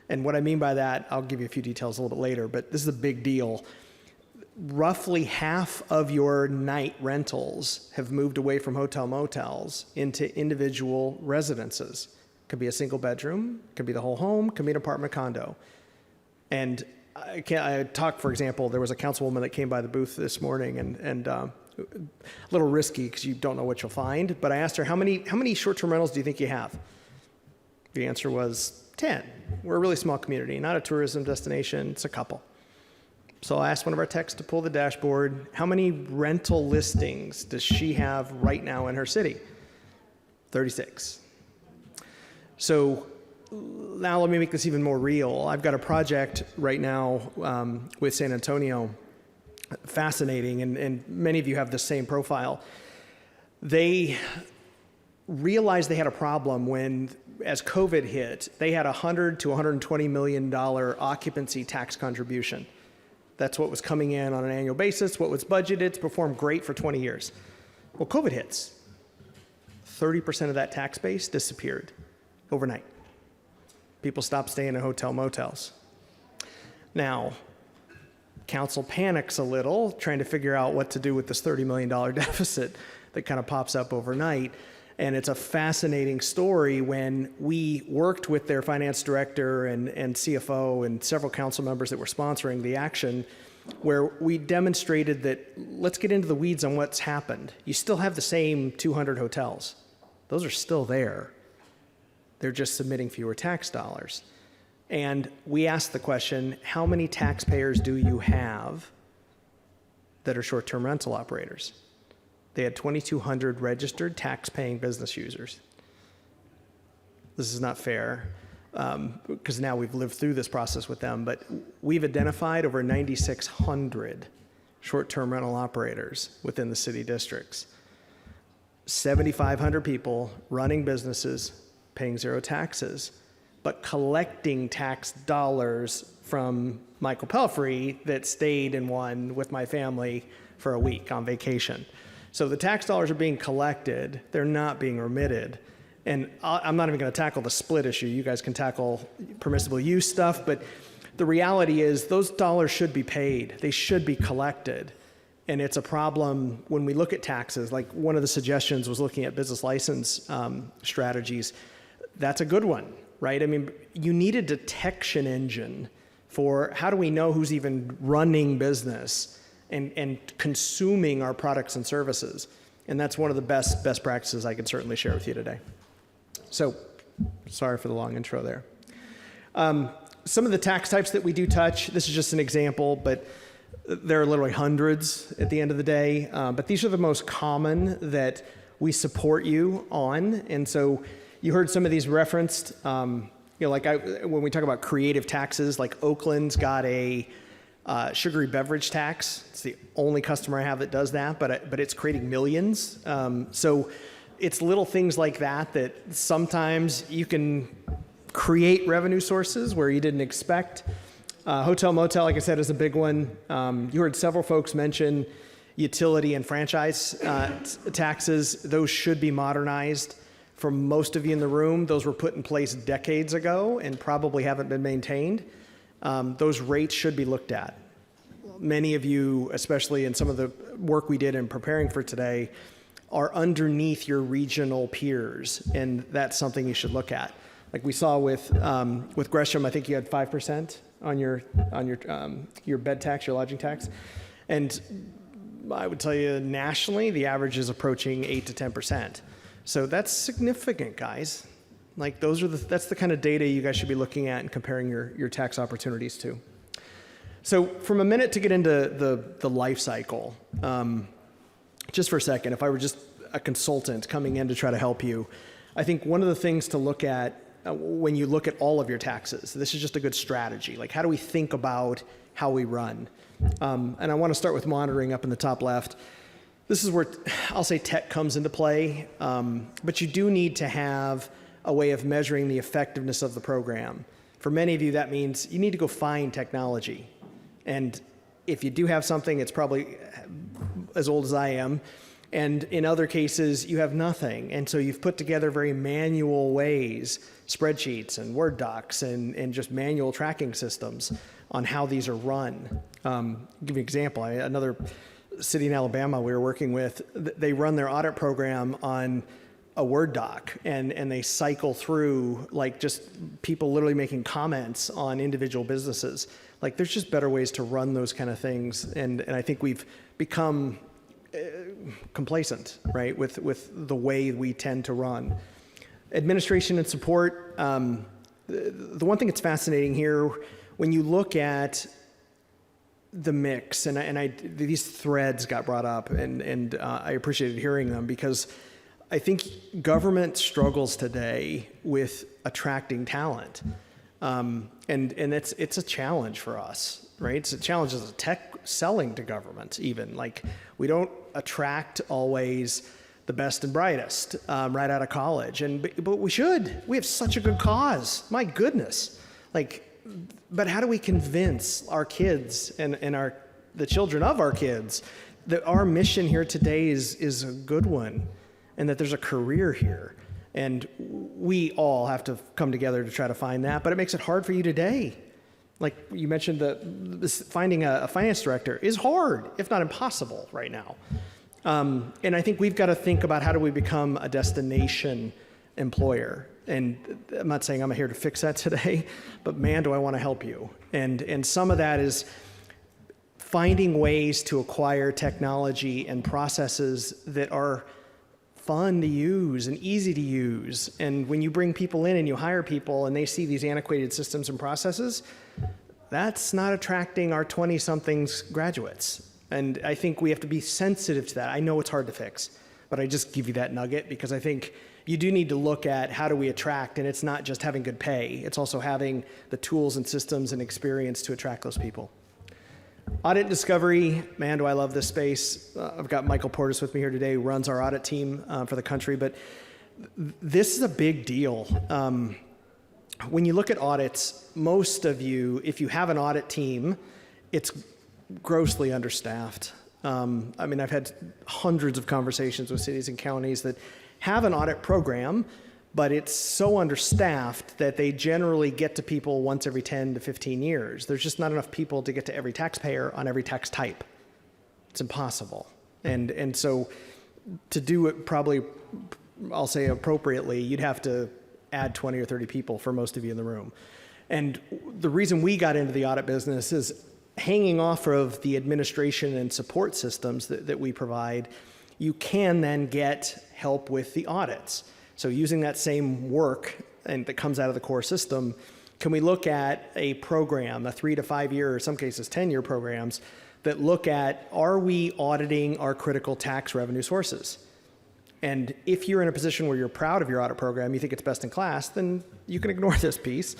And what I mean by that, I'll give you a few details a little bit later, but this is a big deal. Roughly half of your night rentals have moved away from hotel motels into individual residences. Could be a single bedroom, could be the whole home, could be an apartment condo. And I talked, for example, there was a councilwoman that came by the booth this morning, and a little risky because you don't know what you'll find, but I asked her, how many short-term rentals do you think you have? The answer was 10. We're a really small community, not a tourism destination, it's a couple. So I asked one of our techs to pull the dashboard, how many rental listings does she have right now in her city? 36. So now let me make this even more real. I've got a project right now with San Antonio, fascinating, and many of you have the same profile. They realized they had a problem when, as COVID hit, they had $100 to $120 million occupancy tax contribution. That's what was coming in on an annual basis, what was budgeted. It's performed great for 20 years. Well, COVID hits. 30% of that tax base disappeared overnight. People stopped staying in hotel motels. Now, council panics a little, trying to figure out what to do with this $30 million deficit that kind of pops up overnight. And it's a fascinating story when we worked with their finance director and CFO and several council members that were sponsoring the action, where we demonstrated that let's get into the weeds on what's happened. You still have the same 200 hotels. Those are still there. They're just submitting fewer tax dollars. And we asked the question, how many taxpayers do you have that are short-term rental operators? They had 2,200 registered tax-paying business users. This is not fair because now we've lived through this process with them, but we've identified over 9,600 short-term rental operators within the city districts. 7,500 people running businesses, paying zero taxes, but collecting tax dollars from Michael Pelfrey that stayed in one with my family for a week on vacation. So the tax dollars are being collected, they're not being remitted. And I'm not even going to tackle the split issue. You guys can tackle permissible use stuff, but the reality is those dollars should be paid. They should be collected. And it's a problem when we look at taxes. Like one of the suggestions was looking at business license strategies. That's a good one, right? I mean, you need a detection engine for how do we know who's even running business and consuming our products and services. And that's one of the best practices I can certainly share with you today. So, sorry for the long intro there. Some of the tax types that we do touch, this is just an example, but there are literally hundreds at the end of the day. But these are the most common that we support you on. And so you heard some of these referenced. When we talk about creative taxes, like Oakland's got a sugary beverage tax. It's the only customer I have that does that, but it's creating millions. So it's little things like that sometimes you can create revenue sources where you didn't expect. Hotel motel, like I said, is a big one. You heard several folks mention utility and franchise taxes. Those should be modernized. For most of you in the room, those were put in place decades ago and probably haven't been maintained. Those rates should be looked at. Many of you, especially in some of the work we did in preparing for today, are underneath your regional peers, and that's something you should look at. Like we saw with Gresham, I think you had 5% on your bed tax, your lodging tax, and I would tell you nationally the average is approaching 8 to 10%. So that's significant, guys. Like that's the kind of data you guys should be looking at and comparing your tax opportunities to. So from a minute to get into the life cycle, just for a second, if I were just a consultant coming in to try to help you, I think one of the things to look at when you look at all of your taxes, this is just a good strategy. Like how do we think about how we run? And I want to start with monitoring up in the top left. This is where I'll say tech comes into play, but you do need to have a way of measuring the effectiveness of the program. For many of you, that means you need to go find technology. And if you do have something, it's probably as old as I am. And in other cases, you have nothing. And so you've put together very manual ways, spreadsheets and Word docs and just manual tracking systems on how these are run. Give you an example. Another city in Alabama we were working with, they run their audit program on a Word doc, and they cycle through like just people literally making comments on individual businesses. Like there's just better ways to run those kind of things, and I think we've become complacent, right, with the way we tend to run. Administration and support. The one thing that's fascinating here, when you look at the mix, and these threads got brought up, and I appreciated hearing them because I think government struggles today with attracting talent, and it's a challenge for us, right? It's a challenge as a tech selling to government even. Like we don't attract always the best and brightest right out of college, but we should. We have such a good cause. My goodness, but how do we convince our kids and the children of our kids that our mission here today is a good one and that there's a career here? And we all have to come together to try to find that, but it makes it hard for you today. Like you mentioned, finding a finance director is hard, if not impossible right now. And I think we've got to think about how do we become a destination employer. And I'm not saying I'm here to fix that today, but man, do I want to help you. And some of that is finding ways to acquire technology and processes that are fun to use and easy to use. And when you bring people in and you hire people and they see these antiquated systems and processes, that's not attracting our 20-somethings graduates. And I think we have to be sensitive to that. I know it's hard to fix, but I just give you that nugget because I think you do need to look at how do we attract, and it's not just having good pay. It's also having the tools and systems and experience to attract those people. Audit discovery, man, do I love this space. I've got Michael Portis with me here today, who runs our audit team for the country, but this is a big deal. When you look at audits, most of you, if you have an audit team, it's grossly understaffed. I mean, I've had hundreds of conversations with cities and counties that have an audit program, but it's so understaffed that they generally get to people once every 10 to 15 years. There's just not enough people to get to every taxpayer on every tax type. It's impossible. And so to do it probably, I'll say appropriately, you'd have to add 20 or 30 people for most of you in the room. And the reason we got into the audit business is hanging off of the administration and support systems that we provide, you can then get help with the audits. So using that same work and that comes out of the core system, can we look at a program, a 3 to 5 year, or in some cases 10-year programs, that look at, are we auditing our critical tax revenue sources? And if you're in a position where you're proud of your audit program, you think it's best in class, then you can ignore this piece.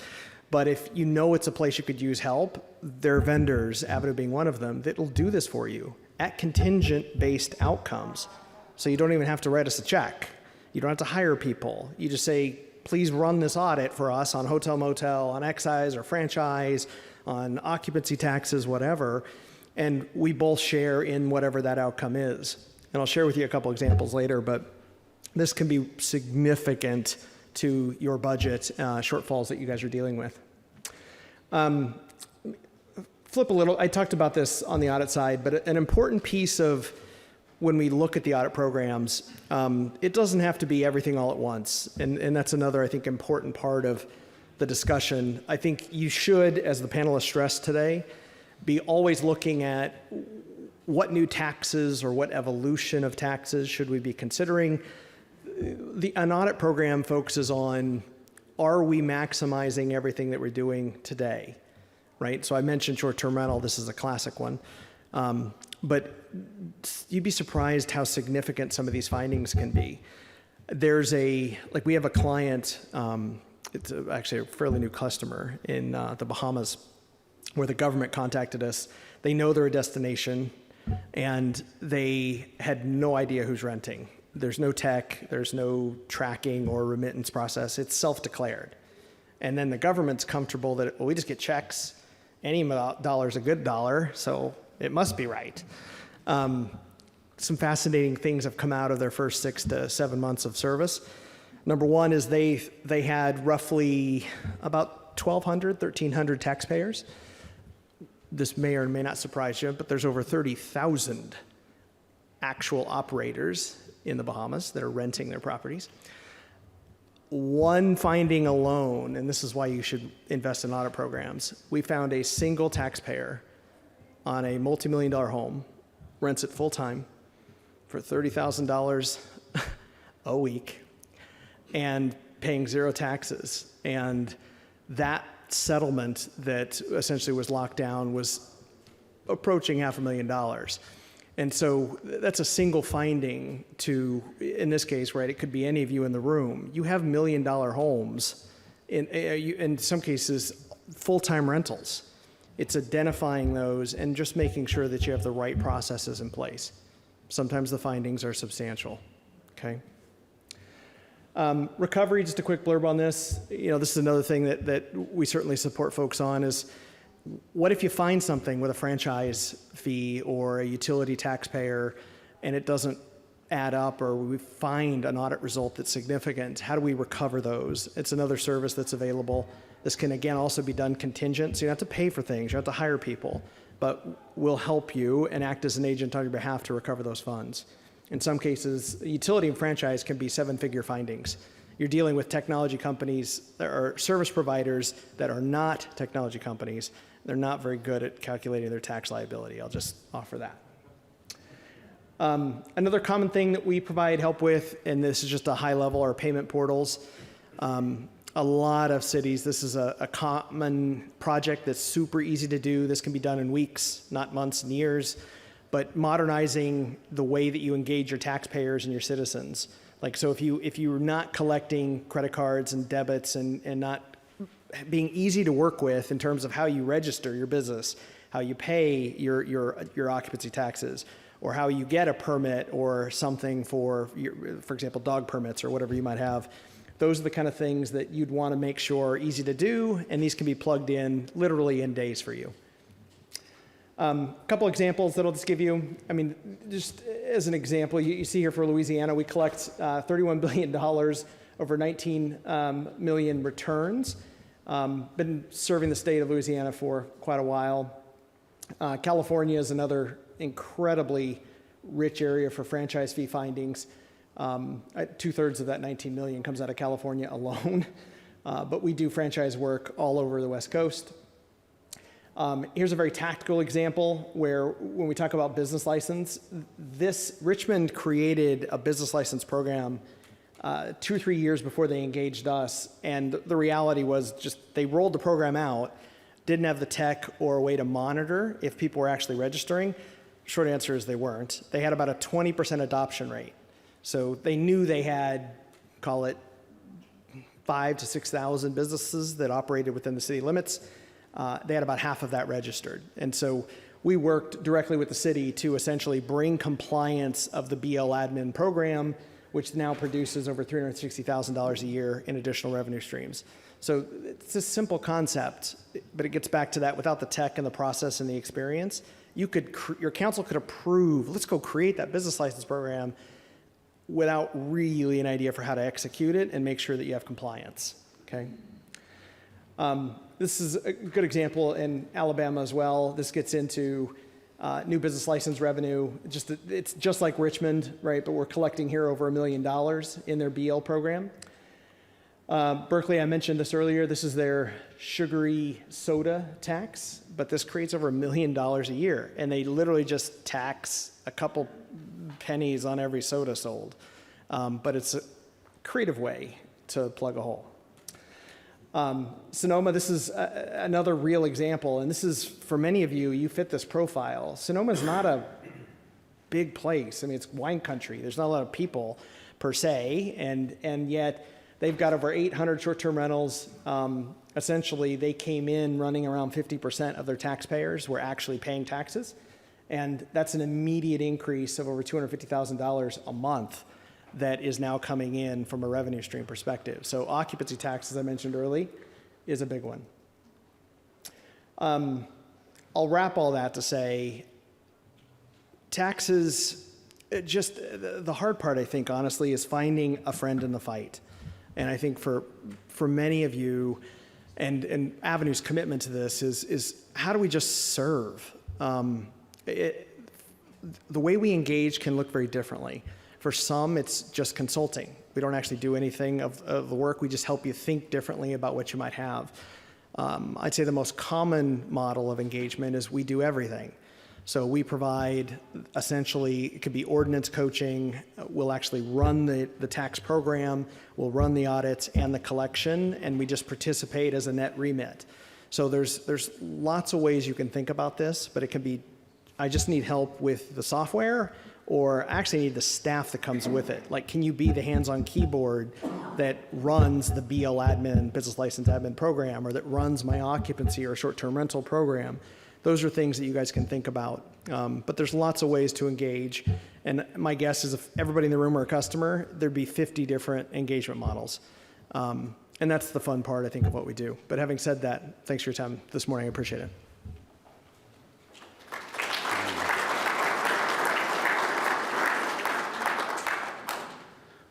But if you know it's a place you could use help, there are vendors, Avenue being one of them, that will do this for you at contingent-based outcomes. So you don't even have to write us a check. You don't have to hire people. You just say, please run this audit for us on hotel, motel, on excise or franchise, on occupancy taxes, whatever, and we both share in whatever that outcome is. And I'll share with you a couple examples later, but this can be significant to your budget shortfalls that you guys are dealing with. Flip a little, I talked about this on the audit side, but an important piece of when we look at the audit programs, it doesn't have to be everything all at once. And that's another, I think, important part of the discussion. I think you should, as the panelists stressed today, be always looking at what new taxes or what evolution of taxes should we be considering. An audit program focuses on, are we maximizing everything that we're doing today, right? So I mentioned short-term rental. This is a classic one. But you'd be surprised how significant some of these findings can be. We have a client, it's actually a fairly new customer in the Bahamas, where the government contacted us. They know they're a destination, and they had no idea who's renting. There's no tech, there's no tracking or remittance process. It's self-declared. And then the government's comfortable that, well, we just get checks. Any dollar's a good dollar, so it must be right. Some fascinating things have come out of their first 6 to 7 months of service. Number one is they had roughly about 1,200, 1,300 taxpayers. This may or may not surprise you, but there's over 30,000 actual operators in the Bahamas that are renting their properties. One finding alone, and this is why you should invest in audit programs, we found a single taxpayer on a multi-million-dollar home, rents it full-time for $30,000 a week and paying zero taxes. And that settlement that essentially was locked down was approaching $500,000. And so that's a single finding to, in this case, right, it could be any of you in the room. You have $1 million homes, in some cases, full-time rentals. It's identifying those and just making sure that you have the right processes in place. Sometimes the findings are substantial, okay? Recovery, just a quick blurb on this. This is another thing that we certainly support folks on is, what if you find something with a franchise fee or a utility taxpayer and it doesn't add up, or we find an audit result that's significant? How do we recover those? It's another service that's available. This can, again, also be done contingent, so you don't have to pay for things, you don't have to hire people, but we'll help you and act as an agent on your behalf to recover those funds. In some cases, utility and franchise can be 7-figure findings. You're dealing with technology companies or service providers that are not technology companies. They're not very good at calculating their tax liability. I'll just offer that. Another common thing that we provide help with, and this is just a high level, are payment portals. A lot of cities, this is a common project that's super easy to do. This can be done in weeks, not months and years, but modernizing the way that you engage your taxpayers and your citizens. So if you're not collecting credit cards and debits and not being easy to work with in terms of how you register your business, how you pay your occupancy taxes, or how you get a permit or something for example, dog permits or whatever you might have. Those are the kind of things that you'd want to make sure are easy to do, and these can be plugged in literally in days for you. A couple examples that I'll just give you. I mean, just as an example, you see here for Louisiana, we collect $31 billion over 19 million returns. Been serving the state of Louisiana for quite a while. California is another incredibly rich area for franchise fee findings. 2/3 of that 19 million comes out of California alone. But we do franchise work all over the West Coast. Here's a very tactical example where when we talk about business license, Richmond created a business license program 2 or 3 years before they engaged us. And the reality was just they rolled the program out, didn't have the tech or a way to monitor if people were actually registering. Short answer is they weren't. They had about a 20% adoption rate. So they knew they had, call it 5,000 to 6,000 businesses that operated within the city limits. They had about half of that registered. And so we worked directly with the city to essentially bring compliance of the BL admin program, which now produces over $360,000 a year in additional revenue streams. So it's a simple concept, but it gets back to that without the tech and the process and the experience. Your council could approve, let's go create that business license program without really an idea for how to execute it and make sure that you have compliance, okay? This is a good example in Alabama as well. This gets into new business license revenue. It's just like Richmond, right? But we're collecting here over $1 million in their BL program. Berkeley, I mentioned this earlier. This is their sugary soda tax, but this creates over $1 million a year. And they literally just tax a couple pennies on every soda sold. But it's a creative way to plug a hole. Sonoma, this is another real example, and this is, for many of you, you fit this profile. Sonoma is not a big place. I mean, it's wine country. There's not a lot of people, per se, and yet they've got over 800 short-term rentals. Essentially, they came in running around 50% of their taxpayers were actually paying taxes, and that's an immediate increase of over $250,000 a month that is now coming in from a revenue stream perspective. So occupancy tax, as I mentioned early, is a big one. I'll wrap all that to say, taxes, just the hard part, I think, honestly, is finding a friend in the fight. And I think for many of you, and Avenue's commitment to this is how do we just serve? The way we engage can look very differently. For some, it's just consulting. We don't actually do anything of the work. We just help you think differently about what you might have. I'd say the most common model of engagement is we do everything. So we provide, essentially, it could be ordinance coaching. We'll actually run the tax program. We'll run the audits and the collection, and we just participate as a net remit. So there's lots of ways you can think about this, but it can be, I just need help with the software, or actually need the staff that comes with it. Like, can you be the hands-on keyboard that runs the BL admin, business license admin program, or that runs my occupancy or short-term rental program? Those are things that you guys can think about. But there's lots of ways to engage. And my guess is if everybody in the room were a customer, there'd be 50 different engagement models. And that's the fun part, I think, of what we do. But having said that, thanks for your time this morning. I appreciate it.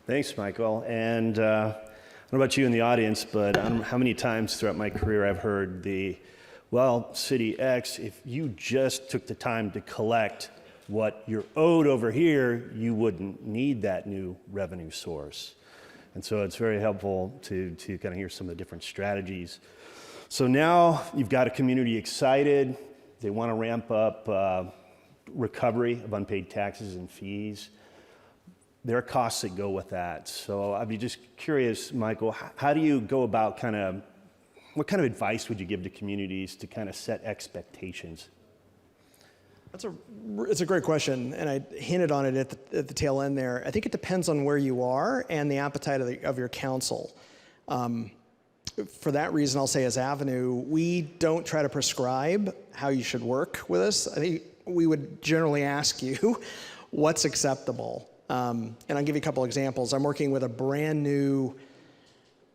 Thanks, Michael. And I don't know about you in the audience, but I don't know how many times throughout my career I've heard well, City X, if you just took the time to collect what you're owed over here, you wouldn't need that new revenue source. And so it's very helpful to kind of hear some of the different strategies. So now you've got a community excited. They want to ramp up recovery of unpaid taxes and fees. There are costs that go with that. So I'd be just curious, Michael, how do you go about what kind of advice would you give to communities to kind of set expectations? It's a great question, and I hinted on it at the tail end there. I think it depends on where you are and the appetite of your council. For that reason, I'll say as Avenue, we don't try to prescribe how you should work with us, I think we would generally ask you what's acceptable. And I'll give you a couple examples. I'm working with a brand new,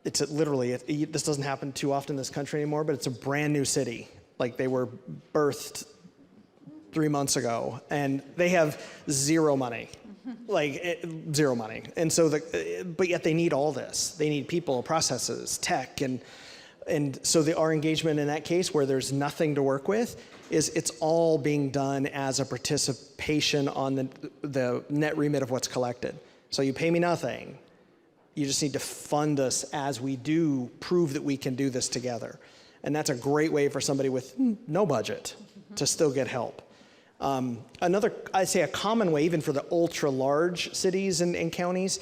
this doesn't happen too often in this country anymore, but it's a brand new city. Like they were birthed 3 months ago, and they have zero money. Zero money. And so, but yet they need all this. They need people, processes, tech, and so our engagement in that case where there's nothing to work with is it's all being done as a participation on the net remit of what's collected. So you pay me nothing. You just need to fund us as we do prove that we can do this together. And that's a great way for somebody with no budget to still get help. I'd say a common way, even for the ultra large cities and counties,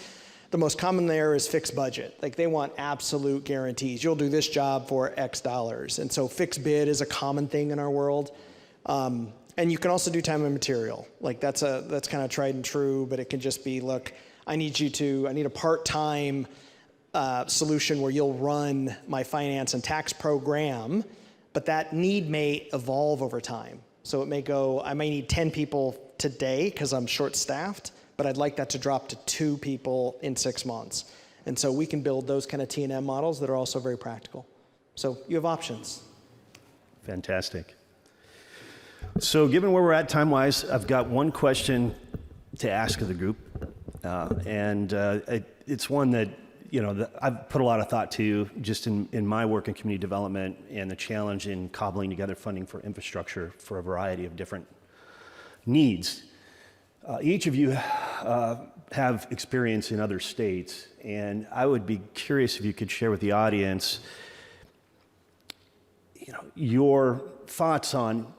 the most common there is fixed budget. Like they want absolute guarantees. You'll do this job for X dollars. And so fixed bid is a common thing in our world. And you can also do time and material. Like that's kind of tried and true, but it can just be, look, I need a part-time solution where you'll run my finance and tax program, but that need may evolve over time. So it may go, I may need 10 people today because I'm short-staffed, but I'd like that to drop to 2 people in 6 months. And so we can build those kind of T&M models that are also very practical. So you have options. Fantastic. So given where we're at time-wise, I've got one question to ask of the group. It's one that, that I've put a lot of thought to just in my work in community development and the challenge in cobbling together funding for infrastructure for a variety of different needs. Each of you have experience in other states, and I would be curious if you could share with the audience, your thoughts on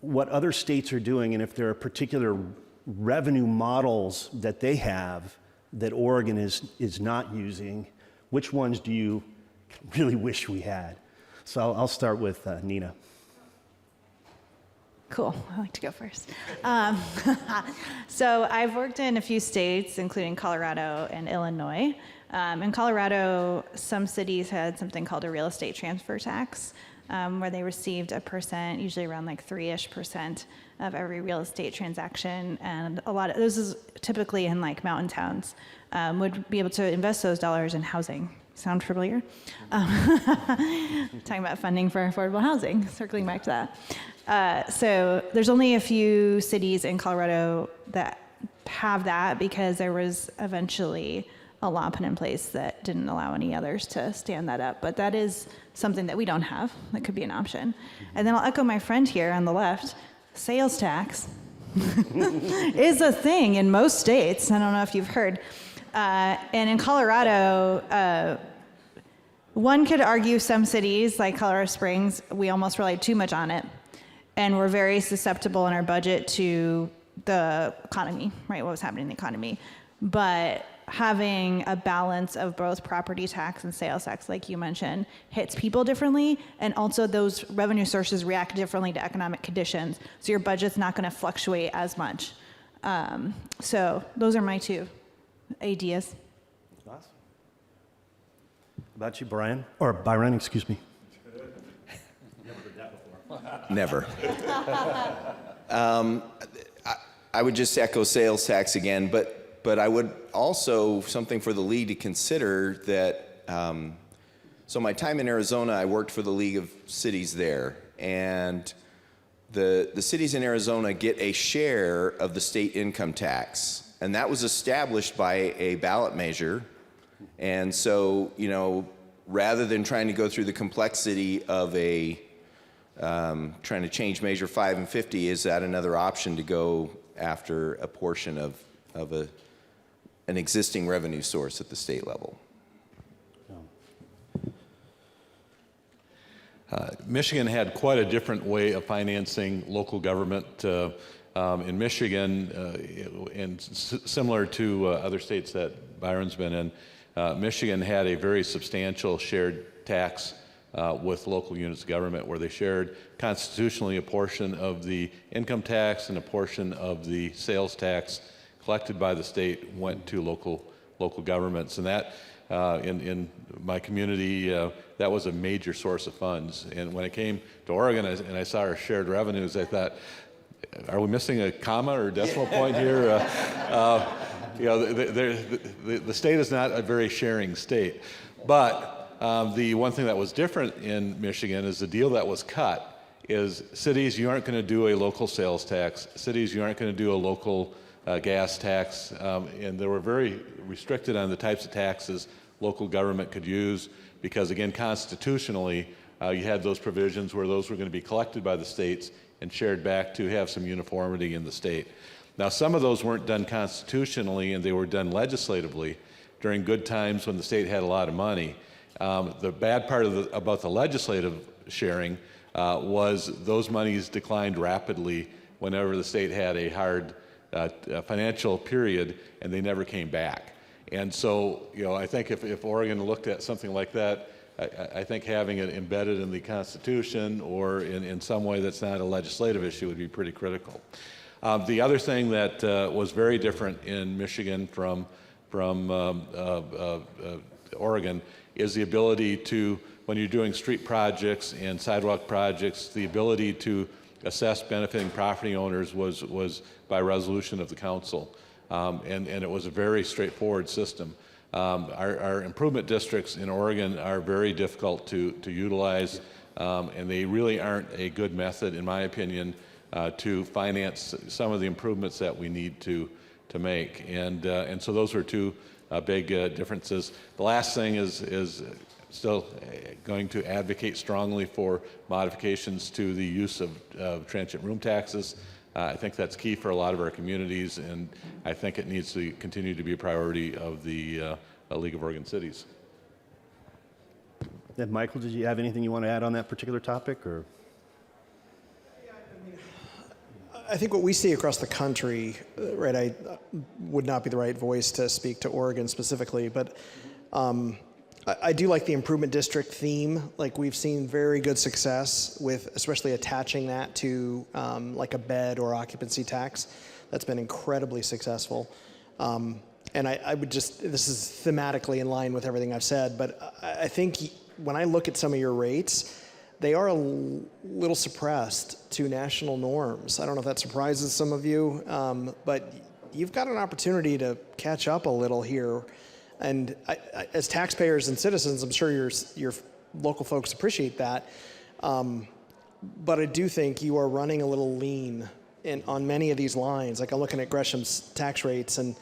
what other states are doing and if there are particular revenue models that they have that Oregon is not using. Which ones do you really wish we had? So I'll start with Nina. Cool. I like to go first. So I've worked in a few states, including Colorado and Illinois. In Colorado, some cities had something called a real estate transfer tax, where they received 1%, usually around like 3-ish% of every real estate transaction. And a lot of this is typically in like mountain towns, would be able to invest those dollars in housing. Sound familiar? Talking about funding for affordable housing, circling back to that. So there's only a few cities in Colorado that have that because there was eventually a law put in place that didn't allow any others to stand that up. But that is something that we don't have. That could be an option. And then I'll echo my friend here on the left. Sales tax is a thing in most states. I don't know if you've heard. And in Colorado, one could argue some cities, like Colorado Springs, we almost rely too much on it. And we're very susceptible in our budget to the economy, right? What was happening in the economy. But having a balance of both property tax and sales tax, like you mentioned, hits people differently. And also those revenue sources react differently to economic conditions. So your budget's not going to fluctuate as much. So those are my 2 ideas. Awesome. How about you, Brian? Or Byron, excuse me. Never. I would just echo sales tax again, but I would also, something for the league to consider that, so my time in Arizona, I worked for the League of Cities there, and the cities in Arizona get a share of the state income tax, and that was established by a ballot measure. And so, rather than trying to go through the complexity of trying to change Measure 5 and 50, is that another option to go after a portion of an existing revenue source at the state level? Michigan had quite a different way of financing local government. In Michigan, and similar to other states that Byron's been in, Michigan had a very substantial shared tax with local units of government, where they shared constitutionally a portion of the income tax and a portion of the sales tax collected by the state went to local local governments. And that, in my community, that was a major source of funds. And when it came to Oregon and I saw our shared revenues, I thought, are we missing a comma or decimal point here? The state is not a very sharing state. But the one thing that was different in Michigan is the deal that was cut is cities, you aren't going to do a local sales tax. Cities, you aren't going to do a local gas tax. And they were very restricted on the types of taxes local government could use because, again, constitutionally, you had those provisions where those were going to be collected by the states and shared back to have some uniformity in the state. Now, some of those weren't done constitutionally and they were done legislatively during good times when the state had a lot of money. The bad part about the legislative sharing was those monies declined rapidly whenever the state had a hard financial period, and they never came back. And so, I think if Oregon looked at something like that, I think having it embedded in the Constitution or in some way that's not a legislative issue would be pretty critical. The other thing that was very different in Michigan from Oregon is the ability to, when you're doing street projects and sidewalk projects, the ability to assess benefiting property owners was by resolution of the council. And it was a very straightforward system. Our improvement districts in Oregon are very difficult to utilize, and they really aren't a good method, in my opinion, to finance some of the improvements that we need to make. And so those are two big differences. The last thing is still going to advocate strongly for modifications to the use of transient room taxes. I think that's key for a lot of our communities, and I think it needs to continue to be a priority of the League of Oregon Cities. And Michael, did you have anything you want to add on that particular topic, or? I think what we see across the country, right, I would not be the right voice to speak to Oregon specifically, but I do like the improvement district theme. Like, we've seen very good success with especially attaching that to like a bed or occupancy tax. That's been incredibly successful. And I would just, this is thematically in line with everything I've said, but I think when I look at some of your rates, they are a little suppressed to national norms. I don't know if that surprises some of you, but you've got an opportunity to catch up a little here. And as taxpayers and citizens, I'm sure your local folks appreciate that. But I do think you are running a little lean on many of these lines. Like, I'm looking at Gresham's tax rates, and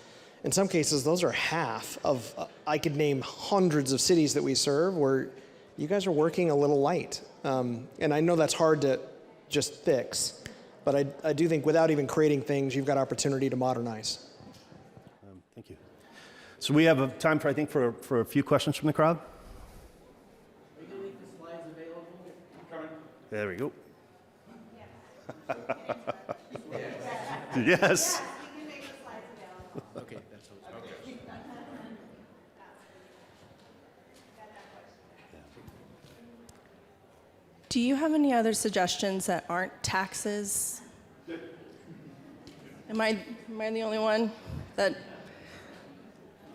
in some cases, those are half of, I could name hundreds of cities that we serve where you guys are working a little light. And I know that's hard to just fix, but I do think without even creating things, you've got opportunity to modernize. Thank you. So we have time for, I think, for a few questions from the crowd. We can make the slides available. There we go. Yes. Okay, that's okay. Do you have any other suggestions that aren't taxes? Am I the only one that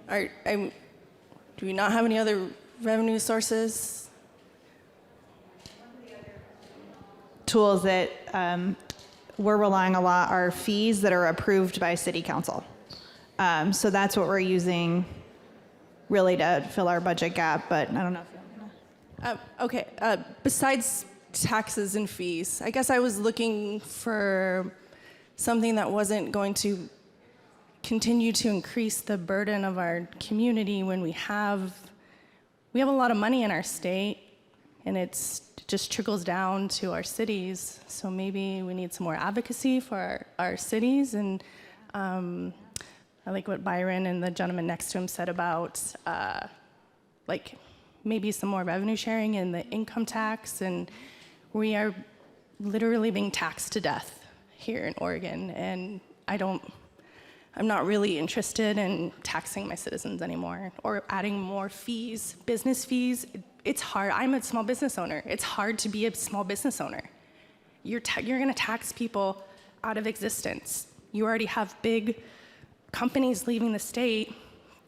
do we not have any other revenue sources? Tools that we're relying a lot are fees that are approved by city council. So that's what we're using really to fill our budget gap, but I don't know if you want to. Okay, besides taxes and fees, I guess I was looking for something that wasn't going to continue to increase the burden of our community when we have a lot of money in our state, and it just trickles down to our cities. So maybe we need some more advocacy for our cities. And I like what Byron and the gentleman next to him said about like maybe some more revenue sharing in the income tax. And we are literally being taxed to death here in Oregon, and I'm not really interested in taxing my citizens anymore or adding more fees, business fees. It's hard. I'm a small business owner. It's hard to be a small business owner. You're going to tax people out of existence. You already have big companies leaving the state,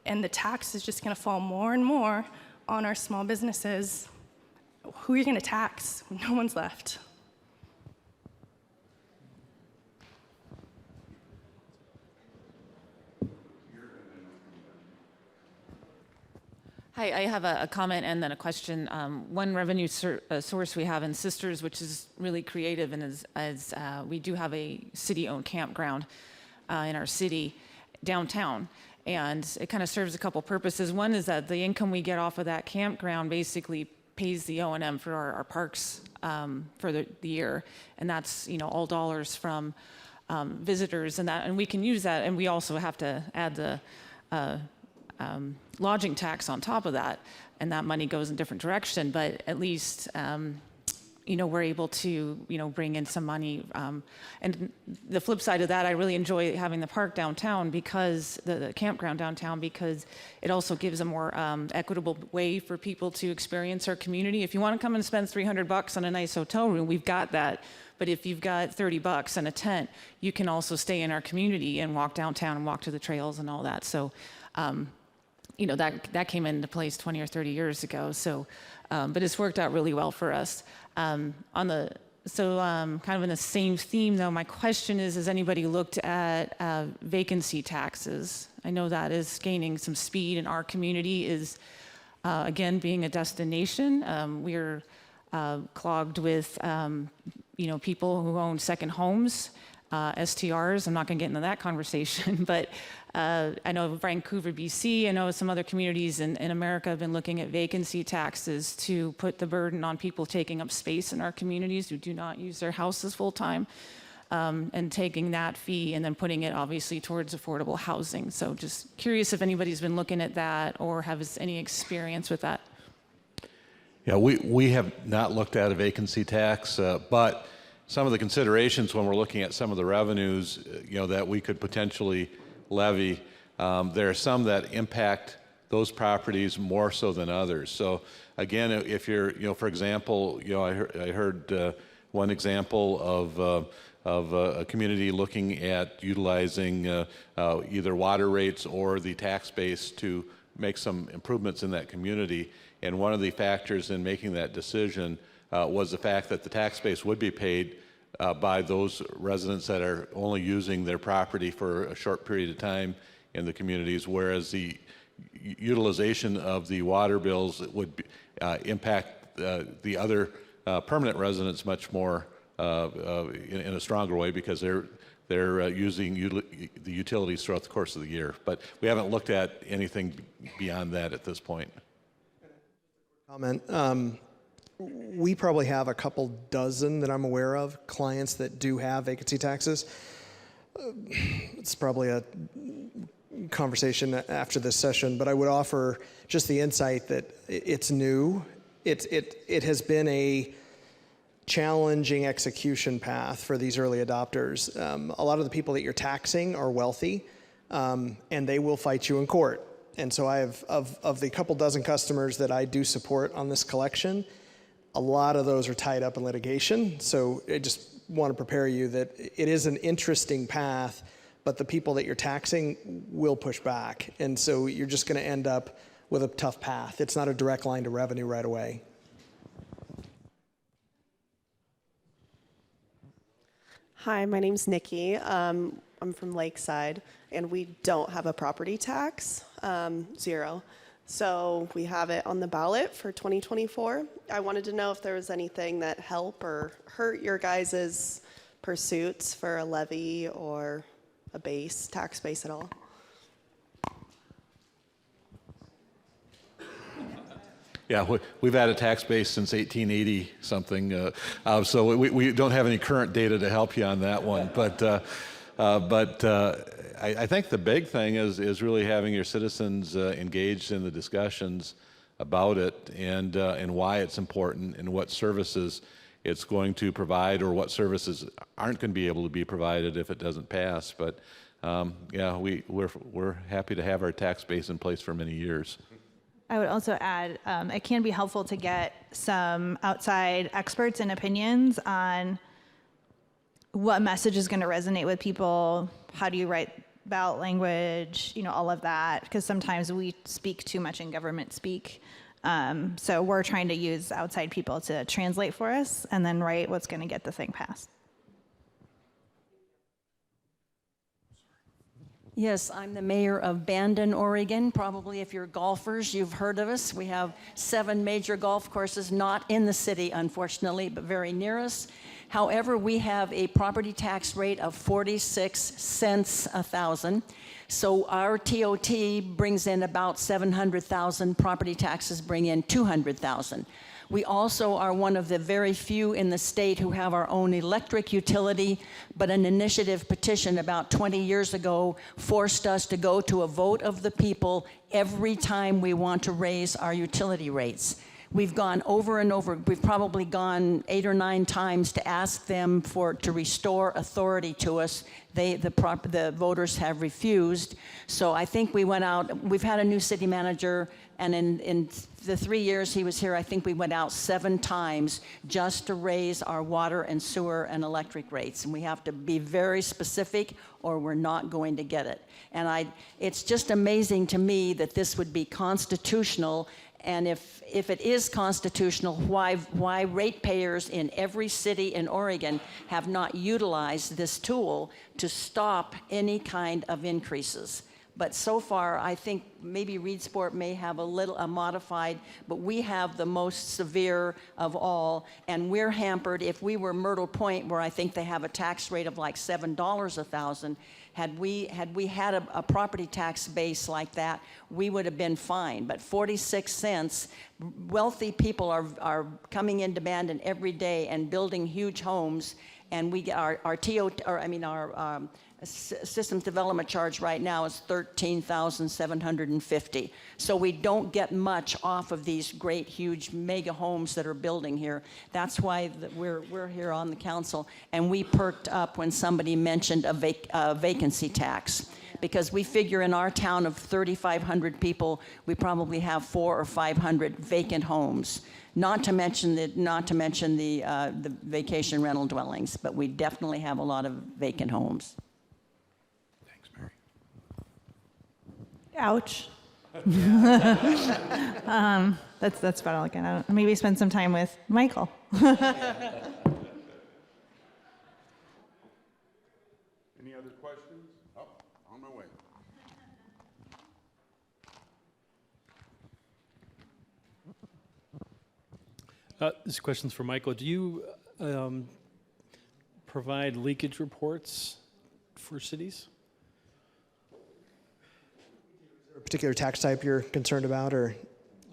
and the tax is just going to fall more and more on our small businesses. Who are you going to tax when no one's left? Hi, I have a comment and then a question. One revenue source we have in Sisters, which is really creative, and is we do have a city-owned campground in our city downtown, and it kind of serves a couple purposes. One is that the income we get off of that campground basically pays the O&M for our parks for the year, and that's all dollars from visitors, and we can use that, and we also have to add the lodging tax on top of that, and that money goes in a different direction, but at least we're able to bring in some money. And the flip side of that, I really enjoy having the park downtown, because the campground downtown, because it also gives a more equitable way for people to experience our community. If you want to come and spend $300 on a nice hotel room, we've got that. But if you've got $30 and a tent, you can also stay in our community and walk downtown and walk to the trails and all that. So that came into place 20 or 30 years ago. So, but it's worked out really well for us. Kind of in the same theme, though, my question is, has anybody looked at vacancy taxes? I know that is gaining some speed, and our community is, again, being a destination. We're clogged with, people who own second homes, STRs. I'm not going to get into that conversation, but I know Vancouver, BC, I know some other communities in America have been looking at vacancy taxes to put the burden on people taking up space in our communities who do not use their houses full time, and taking that fee and then putting it obviously towards affordable housing. So just curious if anybody's been looking at that or has any experience with that. Yeah, we have not looked at a vacancy tax, but some of the considerations when we're looking at some of the revenues, that we could potentially levy, there are some that impact those properties more so than others. So again, if you're, for example, I heard one example of a community looking at utilizing either water rates or the tax base to make some improvements in that community. And one of the factors in making that decision was the fact that the tax base would be paid by those residents that are only using their property for a short period of time in the communities, whereas the utilization of the water bills would impact the other permanent residents much more in a stronger way, because they're using the utilities throughout the course of the year. But we haven't looked at anything beyond that at this point. Comment. We probably have a couple dozen that I'm aware of, clients that do have vacancy taxes. It's probably a conversation after this session, but I would offer just the insight that it's new. It has been a challenging execution path for these early adopters. A lot of the people that you're taxing are wealthy, and they will fight you in court. And so I have, of the couple dozen customers that I do support on this collection, a lot of those are tied up in litigation. So I just want to prepare you that it is an interesting path, but the people that you're taxing will push back. And so you're just going to end up with a tough path. It's not a direct line to revenue right away. Hi, my name's Nikki. I'm from Lakeside, and we don't have a property tax, zero. So we have it on the ballot for 2024. I wanted to know if there was anything that helped or hurt your guys' pursuits for a levy or a tax base at all. Yeah, we've had a tax base since 1880 something, so we don't have any current data to help you on that one. But I think the big thing is really having your citizens engaged in the discussions about it and why it's important and what services it's going to provide or what services aren't going to be able to be provided if it doesn't pass. But yeah, we're happy to have our tax base in place for many years. I would also add, it can be helpful to get some outside experts and opinions on what message is going to resonate with people. How do you write ballot language, all of that, because sometimes we speak too much in government speak. So we're trying to use outside people to translate for us and then write what's going to get the thing passed. Yes, I'm the mayor of Bandon, Oregon. Probably if you're golfers, you've heard of us. We have 7 major golf courses, not in the city, unfortunately, but very near us. However, we have a property tax rate of 46 cents a thousand. So our TOT brings in about 700,000. Property taxes bring in 200,000. We also are one of the very few in the state who have our own electric utility, but an initiative petition about 20 years ago forced us to go to a vote of the people every time we want to raise our utility rates. We've gone over and over. We've probably gone 8 or 9 times to ask them to restore authority to us. The voters have refused. So I think we went out. We've had a new city manager, and in the 3 years he was here, I think we went out 7 times just to raise our water and sewer and electric rates. And we have to be very specific, or we're not going to get it. And it's just amazing to me that this would be constitutional. And if it is constitutional, why ratepayers in every city in Oregon have not utilized this tool to stop any kind of increases. But so far, I think maybe Reedsport may have a modified, but we have the most severe of all, and we're hampered. If we were Myrtle Point, where I think they have a tax rate of like $7 a thousand, had we had a property tax base like that, we would have been fine. But 46 cents, wealthy people are coming into Bandon every day and building huge homes, and we get our systems development charge right now is $13,750. So we don't get much off of these great, huge mega homes that are building here. That's why we're here on the council, and we perked up when somebody mentioned a vacancy tax, because we figure in our town of 3,500 people, we probably have 400 or 500 vacant homes. Not to mention the vacation rental dwellings, but we definitely have a lot of vacant homes. Ouch. That's about all I can. Maybe spend some time with Michael. Any other questions? Oh, on my way. This question's for Michael. Do you provide leakage reports for cities? A particular tax type you're concerned about, or?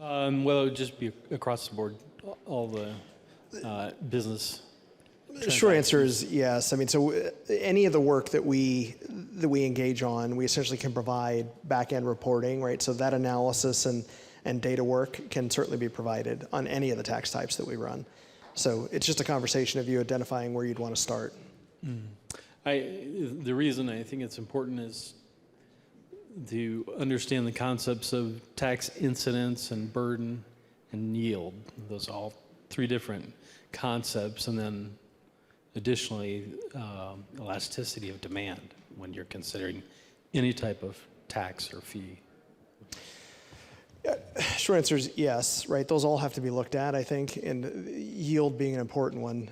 Well, it would just be across the board, all the business. The short answer is yes. I mean, so any of the work that we engage on, we essentially can provide back-end reporting, right? So that analysis and data work can certainly be provided on any of the tax types that we run. So it's just a conversation of you identifying where you'd want to start. The reason I think it's important is to understand the concepts of tax incidence and burden and yield. Those are all 3 different concepts, and then additionally elasticity of demand when you're considering any type of tax or fee. Short answer is yes, right? Those all have to be looked at, I think, and yield being an important one.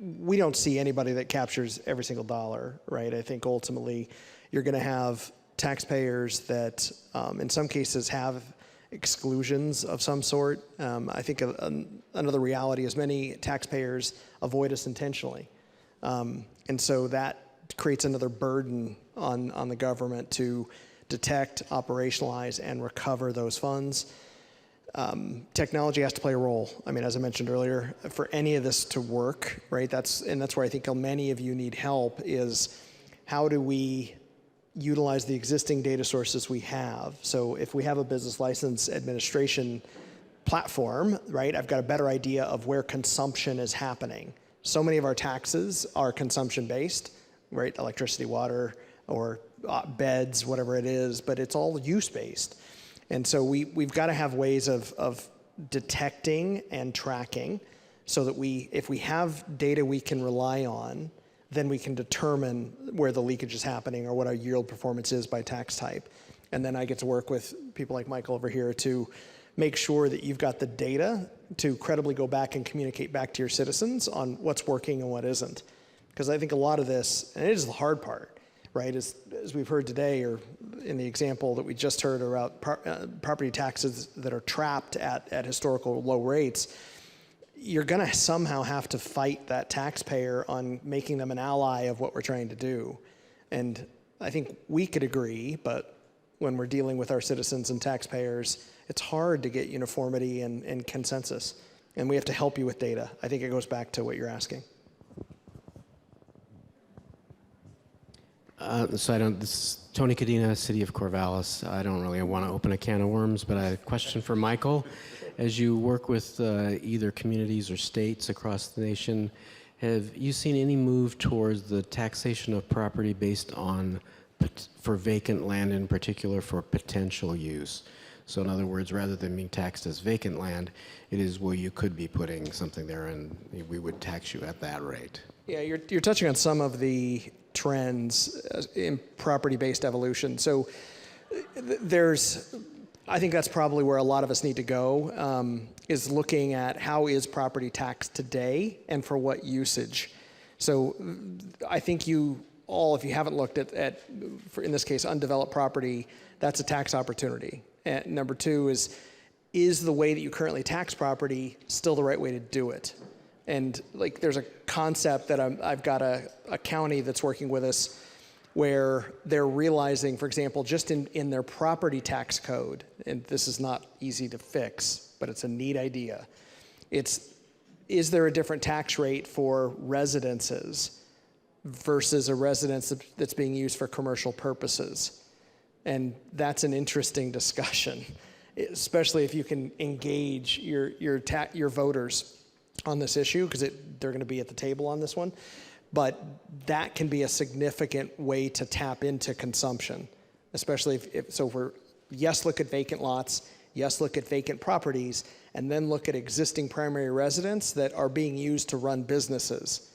We don't see anybody that captures every single dollar, right? I think ultimately you're going to have taxpayers that in some cases have exclusions of some sort. I think another reality is many taxpayers avoid us intentionally. And so that creates another burden on the government to detect, operationalize, and recover those funds. Technology has to play a role. I mean, as I mentioned earlier, for any of this to work, right? That's where I think many of you need help, is how do we utilize the existing data sources we have? So if we have a business license administration platform, right, I've got a better idea of where consumption is happening. So many of our taxes are consumption-based, right? Electricity, water, or beds, whatever it is, but it's all use-based. And so we've got to have ways of detecting and tracking so that if we have data we can rely on, then we can determine where the leakage is happening or what our yield performance is by tax type. And then I get to work with people like Michael over here to make sure that you've got the data to credibly go back and communicate back to your citizens on what's working and what isn't. Because I think a lot of this, and it is the hard part, right, as we've heard today, or in the example that we just heard about property taxes that are trapped at historical low rates, you're going to somehow have to fight that taxpayer on making them an ally of what we're trying to do. And I think we could agree, but when we're dealing with our citizens and taxpayers, it's hard to get uniformity and consensus. And we have to help you with data. I think it goes back to what you're asking. This is Tony Cadena, City of Corvallis. I don't really want to open a can of worms, but I have a question for Michael. As you work with either communities or states across the nation, have you seen any move towards the taxation of property based on, for vacant land in particular, for potential use? So in other words, rather than being taxed as vacant land, it is, well, you could be putting something there and we would tax you at that rate. Yeah, you're touching on some of the trends in property-based evolution. So I think that's probably where a lot of us need to go, is looking at how is property taxed today and for what usage. So I think you all, if you haven't looked at for in this case, undeveloped property, that's a tax opportunity. And number two is the way that you currently tax property still the right way to do it? And like, there's a concept that I've got a county that's working with us where they're realizing, for example, just in their property tax code, and this is not easy to fix, but it's a neat idea. Is there a different tax rate for residences versus a residence that's being used for commercial purposes? And that's an interesting discussion, especially if you can engage your voters on this issue, because they're going to be at the table on this one. But that can be a significant way to tap into consumption, especially if we're, yes, look at vacant lots, yes, look at vacant properties, and then look at existing primary residents that are being used to run businesses.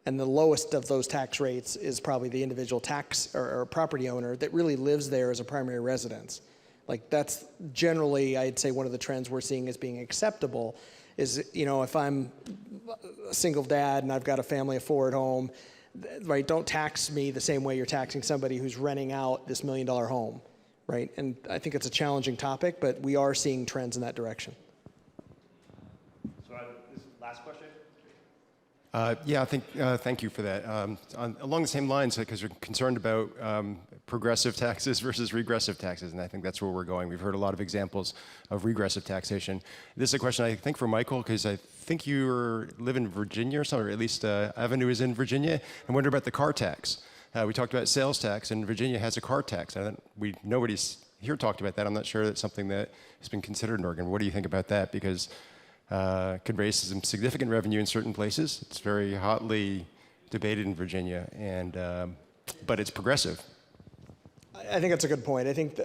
And the lowest of those tax rates is probably the individual tax or property owner that really lives there as a primary residence. Like, that's generally, I'd say, one of the trends we're seeing as being acceptable is, if I'm a single dad and I've got a family of four at home, right, don't tax me the same way you're taxing somebody who's renting out this $1 million home, right? And I think it's a challenging topic, but we are seeing trends in that direction. So this last question? Yeah, thank you for that. Along the same lines, because we're concerned about progressive taxes versus regressive taxes, and I think that's where we're going. We've heard a lot of examples of regressive taxation. This is a question I think for Michael, because I think you live in Virginia or something, or at least Avenue is in Virginia. I wonder about the car tax. We talked about sales tax, and Virginia has a car tax. Nobody's here talked about that. I'm not sure that's something that has been considered in Oregon. What do you think about that? Because could raise some significant revenue in certain places. It's very hotly debated in Virginia, but it's progressive. I think that's a good point. I think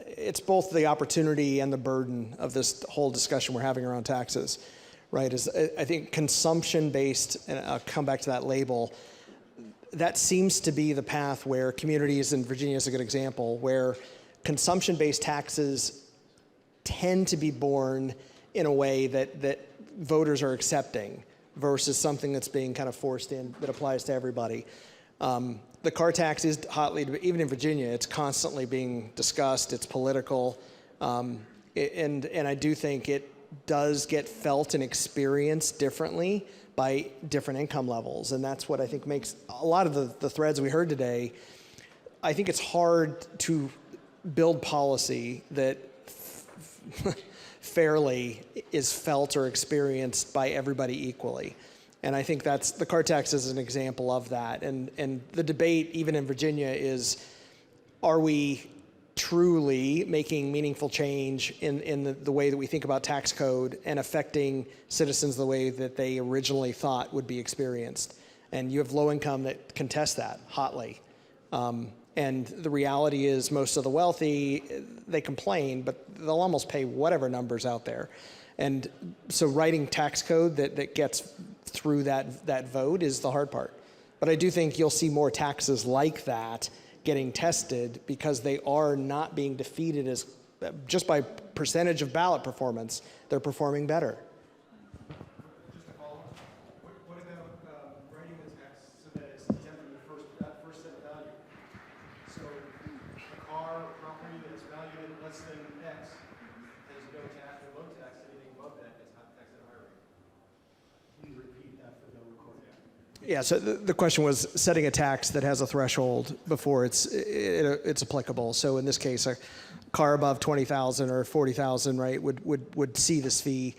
it's both the opportunity and the burden of this whole discussion we're having around taxes, right? I think consumption-based, and I'll come back to that label, that seems to be the path where communities, and Virginia is a good example, where consumption-based taxes tend to be born in a way that voters are accepting versus something that's being kind of forced in that applies to everybody. The car tax is hotly, even in Virginia, it's constantly being discussed. It's political. And I do think it does get felt and experienced differently by different income levels. And that's what I think makes a lot of the threads we heard today. I think it's hard to build policy that fairly is felt or experienced by everybody equally. And I think that's, the car tax is an example of that. And the debate, even in Virginia, is, are we truly making meaningful change in the way that we think about tax code and affecting citizens the way that they originally thought would be experienced? And you have low income that contest that hotly. And the reality is most of the wealthy, they complain, but they'll almost pay whatever number's out there. And so writing tax code that gets through that vote is the hard part. But I do think you'll see more taxes like that getting tested because they are not being defeated as just by percentage of ballot performance, they're performing better. Just to follow up, what about writing the tax so that it's exempt from that first set value? So a car or property that's valued at less than X has no tax or low tax. Anything above that is not taxed at a higher rate. Can you repeat that for the recording? Yeah, so the question was setting a tax that has a threshold before it's applicable. So in this case, a car above 20,000 or 40,000, right, would see this fee.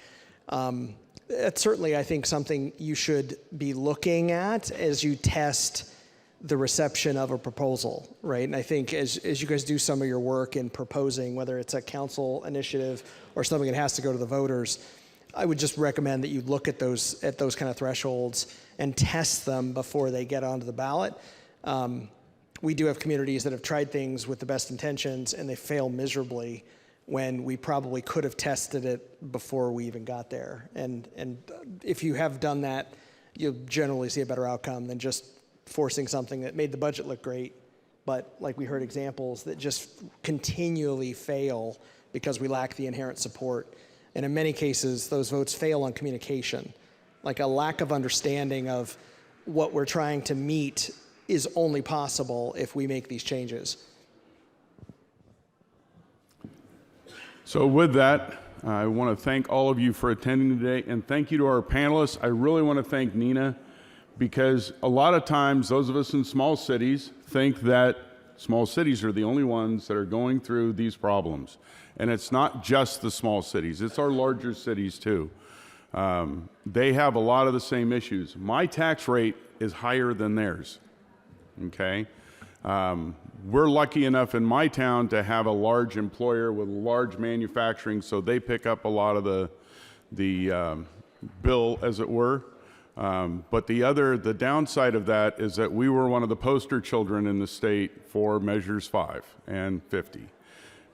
It's certainly, I think, something you should be looking at as you test the reception of a proposal, right? And I think as you guys do some of your work in proposing, whether it's a council initiative or something that has to go to the voters, I would just recommend that you look at those kind of thresholds and test them before they get onto the ballot. We do have communities that have tried things with the best intentions and they fail miserably when we probably could have tested it before we even got there. And if you have done that, you'll generally see a better outcome than just forcing something that made the budget look great, but like we heard examples that just continually fail because we lack the inherent support. And in many cases, those votes fail on communication. Like a lack of understanding of what we're trying to meet is only possible if we make these changes. So with that, I want to thank all of you for attending today, and thank you to our panelists. I really want to thank Nina, because a lot of times those of us in small cities think that small cities are the only ones that are going through these problems. And it's not just the small cities, it's our larger cities too. They have a lot of the same issues. My tax rate is higher than theirs, okay? We're lucky enough in my town to have a large employer with large manufacturing, so they pick up a lot of the bill, as it were. But the downside of that is that we were one of the poster children in the state for Measures 5 and 50.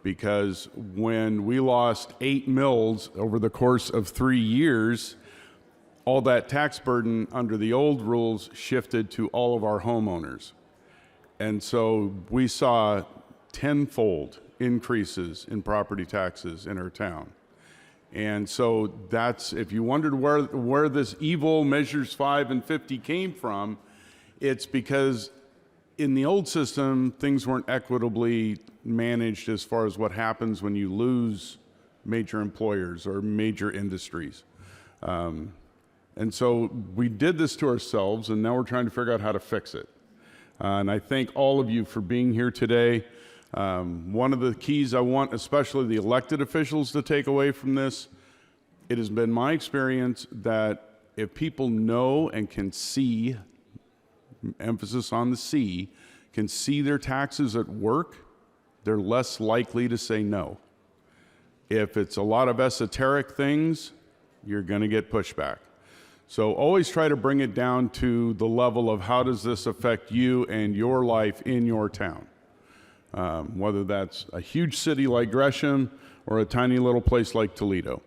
Because when we lost 8 mills over the course of 3 years, all that tax burden under the old rules shifted to all of our homeowners. And so we saw tenfold increases in property taxes in our town. And so that's, if you wondered where this evil Measures 5 and 50 came from, it's because in the old system, things weren't equitably managed as far as what happens when you lose major employers or major industries. And so we did this to ourselves, and now we're trying to figure out how to fix it. And I thank all of you for being here today. One of the keys I want, especially the elected officials, to take away from this, it has been my experience that if people know and can see, emphasis on the see, can see their taxes at work, they're less likely to say no. If it's a lot of esoteric things, you're going to get pushback. So always try to bring it down to the level of how does this affect you and your life in your town. Whether that's a huge city like Gresham or a tiny little place like Toledo.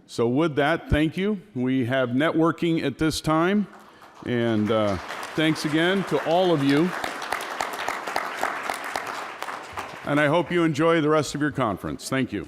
So with that, thank you. We have networking at this time. And thanks again to all of you. And I hope you enjoy the rest of your conference. Thank you.